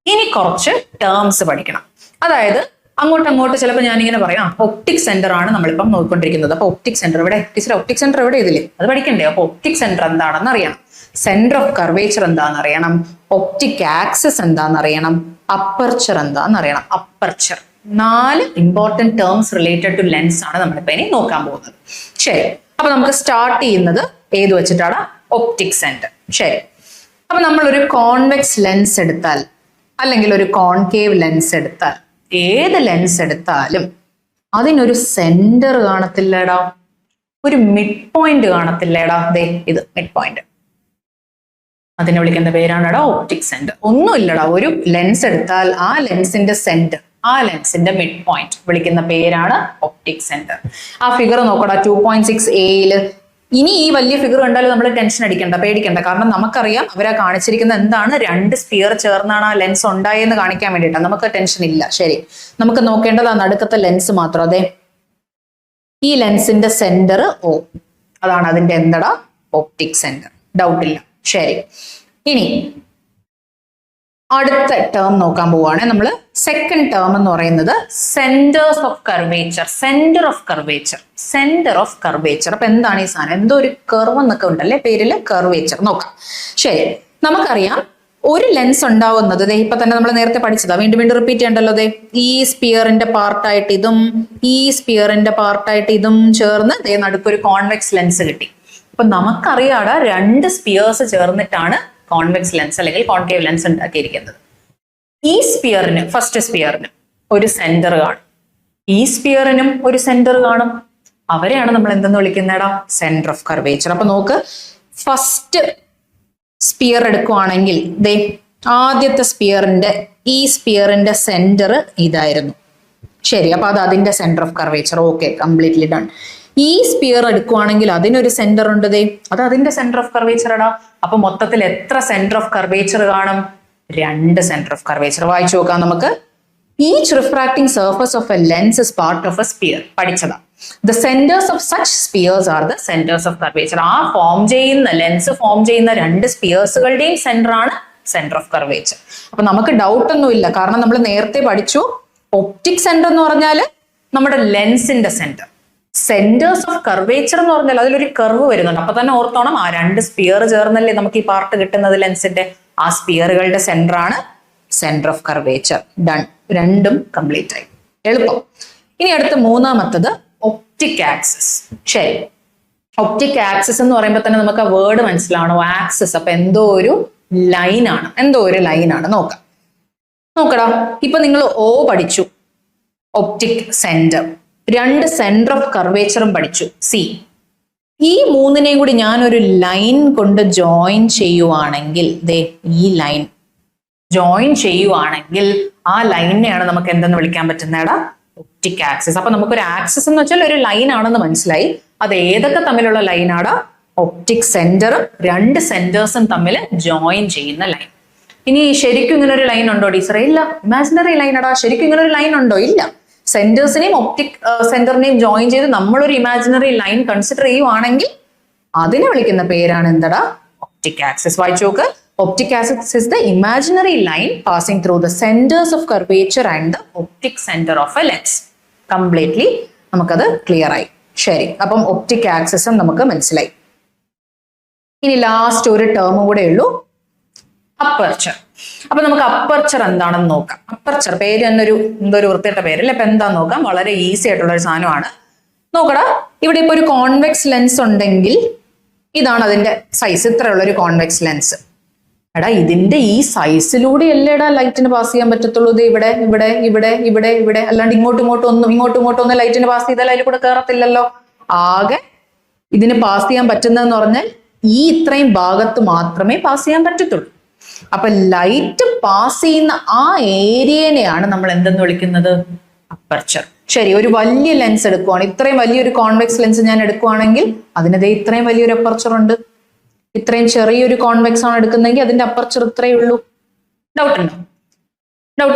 ഇനി കുറച്ച് ടേംസ് പഠിക്കണം. അതായത് അങ്ങോട്ട് ചിലപ്പോൾ ഞാനിങ്ങനെ പറയാം, ഒപ്റ്റിക് സെന്റർ ആണ് നമ്മളിപ്പം നോക്കിക്കൊണ്ടിരിക്കുന്നത്. അപ്പൊ ഒപ്റ്റിക് സെന്റർ ഇവിടെ, ഒപ്റ്റിക് സെന്റർ ഇവിടെ ഇതില്ലേ, അത് പഠിക്കണ്ടേ? അപ്പൊ ഒപ്റ്റിക് സെന്റർ എന്താണെന്ന് അറിയണം, സെന്റർ ഓഫ് കർവേച്ചർ എന്താണെന്ന് അറിയണം, ഒപ്റ്റിക് ആക്സിസ് എന്താണെന്ന് അറിയണം, അപ്പർച്ചർ എന്താണെന്ന് അറിയണം. Aperture 4 important terms related to lens ആണ് നമ്മളിപ്പോ ഇനി നോക്കാൻ പോകുന്നത്. ശരി, അപ്പൊ നമുക്ക് സ്റ്റാർട്ട് ചെയ്യുന്നത് ഏത് വെച്ചിട്ടാണ്? Optic centre. ശരി, അപ്പൊ നമ്മൾ ഒരു കോൺവെക്സ് ലെൻസ് എടുത്താൽ അല്ലെങ്കിൽ ഒരു കോൺകേവ് ലെൻസ് എടുത്താൽ, ഏത് ലെൻസ് എടുത്താലും അതിനൊരു സെന്റർ കാണത്തില്ലേടാ, ഒരു മിഡ് പോയിന്റ് കാണത്തില്ലേടാ. ദേ ഇത് മിഡ് പോയിന്റ്, അതിനെ വിളിക്കുന്ന പേരാണെടാ ഒപ്റ്റിക് സെന്റർ. ഒന്നുമില്ലടാ, ഒരു ലെൻസ് എടുത്താൽ ആ ലെൻസിന്റെ സെന്റർ, ആ ലെൻസിന്റെ മിഡ് പോയിന്റ് വിളിക്കുന്ന പേരാണ് ഒപ്റ്റിക് സെന്റർ. ആ ഫിഗർ നോക്കടാ, 2.6 Aയില്. ഇനി ഈ വലിയ ഫിഗർ കണ്ടാലും നമ്മൾ ടെൻഷൻ അടിക്കണ്ട, പേടിക്കണ്ട. കാരണം നമുക്കറിയാം അവരാ കാണിച്ചിരിക്കുന്ന എന്താണ്, രണ്ട് സ്പിയർ ചേർന്നാണ് ആ ലെൻസ് ഉണ്ടായെന്ന് കാണിക്കാൻ വേണ്ടിയിട്ടാണ്. നമുക്ക് ടെൻഷൻ ഇല്ല. ശരി, നമുക്ക് നോക്കേണ്ടത് ആ നടുക്കത്തെ ലെൻസ് മാത്രം. അതെ, ഈ ലെൻസിന്റെ സെന്റർ O, അതാണ് അതിന്റെ എന്തടാ, ഒപ്റ്റിക് സെന്റർ. ഡൗട്ടില്ല. ശരി, ഇനി അടുത്ത ടേം നോക്കാൻ പോവുകയാണ് നമ്മൾ. സെക്കൻഡ് ടേം എന്ന് പറയുന്നത് centres of curvature. Centre of curvature, centre of curvature. അപ്പൊ എന്താണ് ഈ സാധനം? എന്തോ ഒരു കർവ് എന്നൊക്കെ ഉണ്ടല്ലേ പേരില്, കർവേച്ചർ. നോക്കാം. ശരി, നമുക്കറിയാം ഒരു ലെൻസ് ഉണ്ടാവുന്നത്, ഇപ്പൊ തന്നെ നമ്മൾ നേരത്തെ പഠിച്ചതാ, വീണ്ടും റിപ്പീറ്റ് ചെയ്യണ്ടല്ലോ. ഈ സ്പിയറിന്റെ പാർട്ടായിട്ട് ഇതും ഈ സ്പിയറിന്റെ പാർട്ടായിട്ട് ഇതും ചേർന്ന് നടുക്കൊരു കോൺവെക്സ് ലെൻസ് കിട്ടി. അപ്പൊ നമുക്കറിയാടാ, രണ്ട് സ്പിയേഴ്സ് ചേർന്നിട്ടാണ് കോൺവെക്സ് ലെൻസ് അല്ലെങ്കിൽ കോൺകേവ് ലെൻസ് ഉണ്ടാക്കിയിരിക്കുന്നത്. ഈ സ്പിയറിന്, ഫസ്റ്റ് സ്പിയറിന് ഒരു സെന്റർ കാണും, ഈ സ്പിയറിനും ഒരു സെന്റർ കാണും. അവരെയാണ് നമ്മൾ എന്തെന്ന് വിളിക്കുന്നേടാ, സെന്റർ ഓഫ് കർവേച്ചർ. അപ്പൊ നോക്ക്, ഫസ്റ്റ് സ്പിയർ എടുക്കുവാണെങ്കിൽ ആദ്യത്തെ സ്പിയറിന്റെ ഈ സ്പിയറിന്റെ സെന്റർ ഇതായിരുന്നു. ശരി, അപ്പൊ അത് അതിന്റെ centre of curvature. Okay, completely done. ഈ സ്പിയർ എടുക്കുവാണെങ്കിൽ അതിനൊരു സെന്റർ ഉണ്ട് ദേ, അത് അതിന്റെ സെന്റർ ഓഫ് കർവേച്ചർ ഇടാ. അപ്പൊ മൊത്തത്തിൽ എത്ര സെന്റർ ഓഫ് കർവേച്ചർ കാണും? 2 സെന്റർ ഓഫ് കർവേച്ചർ. വായിച്ചു നോക്കാം നമുക്ക്. Each refracting surface of a lens is part of a sphere. പഠിച്ചതാ. The centres of such spheres are the centres of curvature. ആ ലെൻസ് ഫോം ചെയ്യുന്ന 2 സ്പിയേഴ്സുകളുടെയും സെന്റർ ആണ് സെന്റർ ഓഫ് കർവേച്ചർ. അപ്പൊ നമുക്ക് ഡൗട്ട് ഒന്നുമില്ല, കാരണം നമ്മൾ നേരത്തെ പഠിച്ചു ഒപ്റ്റിക് സെന്റർ എന്ന് പറഞ്ഞാൽ നമ്മുടെ ലെൻസിന്റെ സെന്റർ. സെന്റേഴ്സ് ഓഫ് കർവേച്ചർ എന്ന് പറഞ്ഞാൽ അതിലൊരു കർവ് വരുന്നുണ്ട്. അപ്പൊ തന്നെ ഓർത്തോണം, ആ 2 സ്പിയർ ചേർന്നല്ലേ നമുക്ക് ഈ പാർട്ട് കിട്ടുന്നത് ലെൻസിന്റെ. ആ സ്പിയറുകളുടെ സെന്റർ ആണ് സെന്റർ ഓഫ് കർവേച്ചർ. ഡൺ, 2ഉം കംപ്ലീറ്റ് ആയി. എളുപ്പം. ഇനി അടുത്ത മൂന്നാമത്തത് ഒപ്റ്റിക് ആക്സിസ്. ശരി, ഒപ്റ്റിക് ആക്സിസ് എന്ന് പറയുമ്പോൾ തന്നെ നമുക്ക് ആ വേർഡ് മനസ്സിലാവണോ? ആക്സിസ്. അപ്പൊ എന്തോ ഒരു ലൈനാണ്. നോക്കടാ, ഇപ്പൊ നിങ്ങൾ O പഠിച്ചു, ഒപ്റ്റിക് സെന്റർ. 2 സെന്റർ ഓഫ് കർവേച്ചറും പഠിച്ചു, C. ഈ 3നെയും കൂടി ഞാൻ ഒരു ലൈൻ കൊണ്ട് ജോയിൻ ചെയ്യുവാണെങ്കിൽ, ഈ ലൈൻ ജോയിൻ ചെയ്യുവാണെങ്കിൽ ആ ലൈനെയാണ് നമുക്ക് എന്തെന്ന് വിളിക്കാൻ പറ്റുന്നേടാ? Optic axis. അപ്പൊ നമുക്കൊരു ആക്സിസ് എന്ന് വെച്ചാൽ ഒരു ലൈൻ ആണെന്ന് മനസ്സിലായി. അത് ഏതൊക്കെ തമ്മിലുള്ള ലൈനാടാ? ഒപ്റ്റിക് സെന്ററും 2 സെന്റേഴ്സും തമ്മിൽ ജോയിൻ ചെയ്യുന്ന ലൈൻ. ഇനി ശരിക്കും ഇങ്ങനെ ഒരു ലൈൻ ഉണ്ടോ ടീച്ചറെ? ഇല്ല, ഇമാജിനറി ലൈനാടാ. ശരിക്കും ഇങ്ങനെ ഒരു ലൈൻ ഉണ്ടോ? ഇല്ല. സെന്റേഴ്സിനെയും ഒപ്റ്റിക് സെന്ററിനെയും ജോയിൻ ചെയ്ത് നമ്മളൊരു ഇമാജിനറി ലൈൻ കൺസിഡർ ചെയ്യുവാണെങ്കിൽ അതിനെ വിളിക്കുന്ന പേരാണ് എന്തടാ? Optic axis. വായിച്ചു നോക്ക്. Optic axis is the imaginary line passing through the centres of curvature and the optic centre of a lens. Completely നമുക്കത് ക്ലിയർ ആയി. ശരി, അപ്പം ഒപ്റ്റിക് ആക്സിസും നമുക്ക് മനസ്സിലായി. ഇനി ലാസ്റ്റ് ഒരു ടേമും കൂടെ ഉള്ളൂ, അപ്പർച്ചർ. അപ്പൊ നമുക്ക് അപ്പർച്ചർ എന്താണെന്ന് നോക്കാം. അപ്പർച്ചർ പേര് തന്നെ എന്തോ ഒരു വൃത്തിയിട്ട പേരല്ലേ. അപ്പൊ എന്താന്ന് നോക്കാം. വളരെ ഈസി ആയിട്ടുള്ള ഒരു സാധനമാണ്. നോക്കടാ, ഇവിടെ ഇപ്പൊ ഒരു കോൺവെക്സ് ലെൻസ് ഉണ്ടെങ്കിൽ ഇതാണ് അതിന്റെ സൈസ്. ഇത്രയുള്ള ഒരു കോൺവെക്സ് ലെൻസ്. എടാ, ഇതിന്റെ ഈ സൈസിലൂടെ അല്ലേടാ ലൈറ്റിന് പാസ് ചെയ്യാൻ പറ്റത്തുള്ളൂ. ഇത് ഇവിടെ ഇവിടെ ഇവിടെ ഇവിടെ ഇവിടെ, അല്ലാണ്ട് ഇങ്ങോട്ടും ഇങ്ങോട്ടും ഒന്നും ലൈറ്റിന് പാസ് ചെയ്താൽ അതിൽ കൂടെ കയറത്തില്ലല്ലോ. ആകെ ഇതിന് പാസ് ചെയ്യാൻ പറ്റുന്നതെന്ന് പറഞ്ഞാൽ ഈ ഇത്രയും ഭാഗത്ത് മാത്രമേ പാസ് ചെയ്യാൻ പറ്റത്തുള്ളൂ. അപ്പൊ ലൈറ്റ് പാസ് ചെയ്യുന്ന ആ ഏരിയനെയാണ് നമ്മൾ എന്തെന്ന് വിളിക്കുന്നത്? അപ്പർച്ചർ. ശരി, ഒരു വലിയ ലെൻസ് എടുക്കുവാണ്, ഇത്രയും വലിയൊരു കോൺവെക്സ് ലെൻസ് ഞാൻ എടുക്കുവാണെങ്കിൽ അതിനതേ ഇത്രയും വലിയൊരു അപ്പർച്ചർ ഉണ്ട്. ഇത്രയും ചെറിയൊരു കോൺവെക്സ് ആണ് എടുക്കുന്നതെങ്കിൽ അതിന്റെ അപ്പർച്ചർ ഇത്രയേ ഉള്ളൂ. ഡൗട്ട്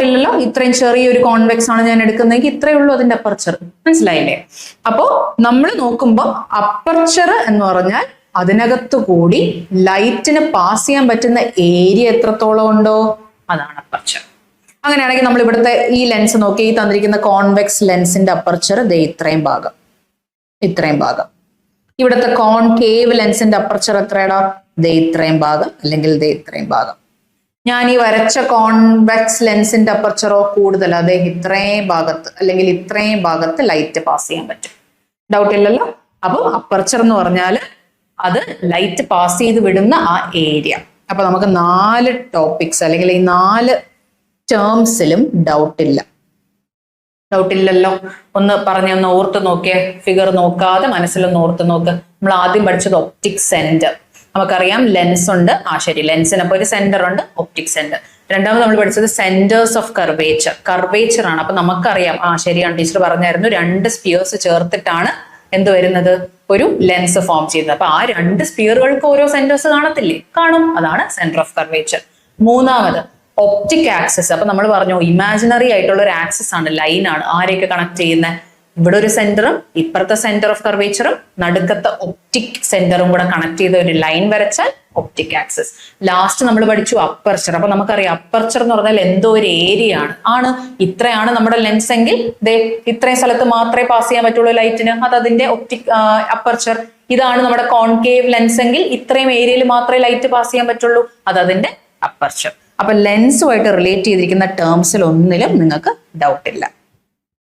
ഇല്ലല്ലോ. ഇത്രയും ചെറിയൊരു കോൺവെക്സ് ആണ് ഞാൻ എടുക്കുന്നതെങ്കിൽ ഇത്രയേ ഉള്ളൂ അതിന്റെ അപ്പർച്ചർ. മനസ്സിലായില്ലേ? അപ്പോ നമ്മൾ നോക്കുമ്പോൾ അപ്പർച്ചർ എന്ന് പറഞ്ഞാൽ അതിനകത്തു കൂടി ലൈറ്റിന് പാസ് ചെയ്യാൻ പറ്റുന്ന ഏരിയ എത്രത്തോളം ഉണ്ടോ അതാണ് അപ്പർച്ചർ. അങ്ങനെയാണെങ്കിൽ നമ്മൾ ഇവിടുത്തെ ഈ ലെൻസ് നോക്കി, ഈ തന്നിരിക്കുന്ന കോൺവെക്സ് ലെൻസിന്റെ അപ്പർച്ചർ ഇത്രയും ഭാഗം. ഇവിടുത്തെ കോൺകേവ് ലെൻസിന്റെ അപ്പർച്ചർ എത്രയാടാ? ഇത്രയും ഭാഗം, അല്ലെങ്കിൽ ഇത്രയും ഭാഗം. ഞാൻ ഈ വരച്ച കോൺവെക്സ് ലെൻസിന്റെ അപ്പർച്ചറോ കൂടുതൽ, ഇത്രയും ഭാഗത്ത് അല്ലെങ്കിൽ ഇത്രയും ഭാഗത്ത് ലൈറ്റ് പാസ് ചെയ്യാൻ പറ്റും. ഡൗട്ട് ഇല്ലല്ലോ. അപ്പൊ അപ്പർച്ചർ എന്ന് പറഞ്ഞാൽ അത് ലൈറ്റ് പാസ് ചെയ്ത് വിടുന്ന ആ ഏരിയ. അപ്പൊ നമുക്ക് 4 ടോപ്പിക്സ് അല്ലെങ്കിൽ ഈ 4 ടേംസിലും ഡൗട്ടില്ലല്ലോ. ഒന്ന് ഓർത്ത് നോക്കിയേ. ഫിഗർ നോക്കാതെ മനസ്സിലൊന്ന് ഓർത്ത് നോക്ക്. നമ്മൾ ആദ്യം പഠിച്ചത് ഒപ്റ്റിക് സെന്റർ. നമുക്കറിയാം ലെൻസ് ഉണ്ട്. ശരി, ലെൻസിനപ്പോ ഒരു സെന്റർ ഉണ്ട്, ഒപ്റ്റിക് സെന്റർ. രണ്ടാമത് നമ്മൾ പഠിച്ചത് സെന്റേഴ്സ് ഓഫ് കർവേച്ചർ ആണ്. അപ്പൊ നമുക്കറിയാം, ശരിയാണ്, ടീച്ചർ പറഞ്ഞായിരുന്നു 2 സ്പിയേഴ്സ് ചേർത്തിട്ടാണ് എന്ത് വരുന്നത്? ഒരു ലെൻസ് ഫോം ചെയ്യുന്നത്. അപ്പൊ ആ 2 സ്പിയറുകൾക്ക് ഓരോ സെന്റേഴ്സ് കാണത്തില്ലേ? കാണും. അതാണ് സെന്റർ ഓഫ് കർവേച്ചർ. മൂന്നാമത് ഒപ്റ്റിക് ആക്സിസ്. അപ്പൊ നമ്മൾ പറഞ്ഞു ഇമാജിനറി ആയിട്ടുള്ള ഒരു ആക്സിസ് ആണ്, ലൈനാണ്. ആരെയൊക്കെ കണക്ട് ചെയ്യുന്നത്? ഇവിടെ ഒരു സെന്ററും ഇപ്പുറത്തെ സെന്റർ ഓഫ് കർവേച്ചറും നടുക്കത്തെ ഒപ്റ്റിക് സെന്ററും കൂടെ കണക്ട് ചെയ്ത ഒരു ലൈൻ വരച്ചാൽ ഒപ്റ്റിക് ആക്സിസ്. ലാസ്റ്റ് നമ്മൾ പഠിച്ചു അപ്പർച്ചർ. അപ്പൊ നമുക്കറിയാം അപ്പർച്ചർ എന്ന് പറഞ്ഞാൽ എന്തോ ഒരു ഏരിയ ആണ്. ഇത്രയാണ് നമ്മുടെ ലെൻസ് എങ്കിൽ ഇത്രയും സ്ഥലത്ത് മാത്രമേ പാസ് ചെയ്യാൻ പറ്റുള്ളൂ ലൈറ്റിന്. അത് അതിന്റെ ഒപ്റ്റിക് അപ്പർച്ചർ. ഇതാണ് നമ്മുടെ കോൺകേവ് ലെൻസ് എങ്കിൽ ഇത്രയും ഏരിയയിൽ മാത്രമേ ലൈറ്റ് പാസ് ചെയ്യാൻ പറ്റുള്ളൂ. അത് അതിന്റെ അപ്പർച്ചർ. അപ്പൊ ലെൻസുമായിട്ട് റിലേറ്റ് ചെയ്തിരിക്കുന്ന ടേംസിൽ ഒന്നിലും നിങ്ങൾക്ക് ഡൗട്ട് ഇല്ല.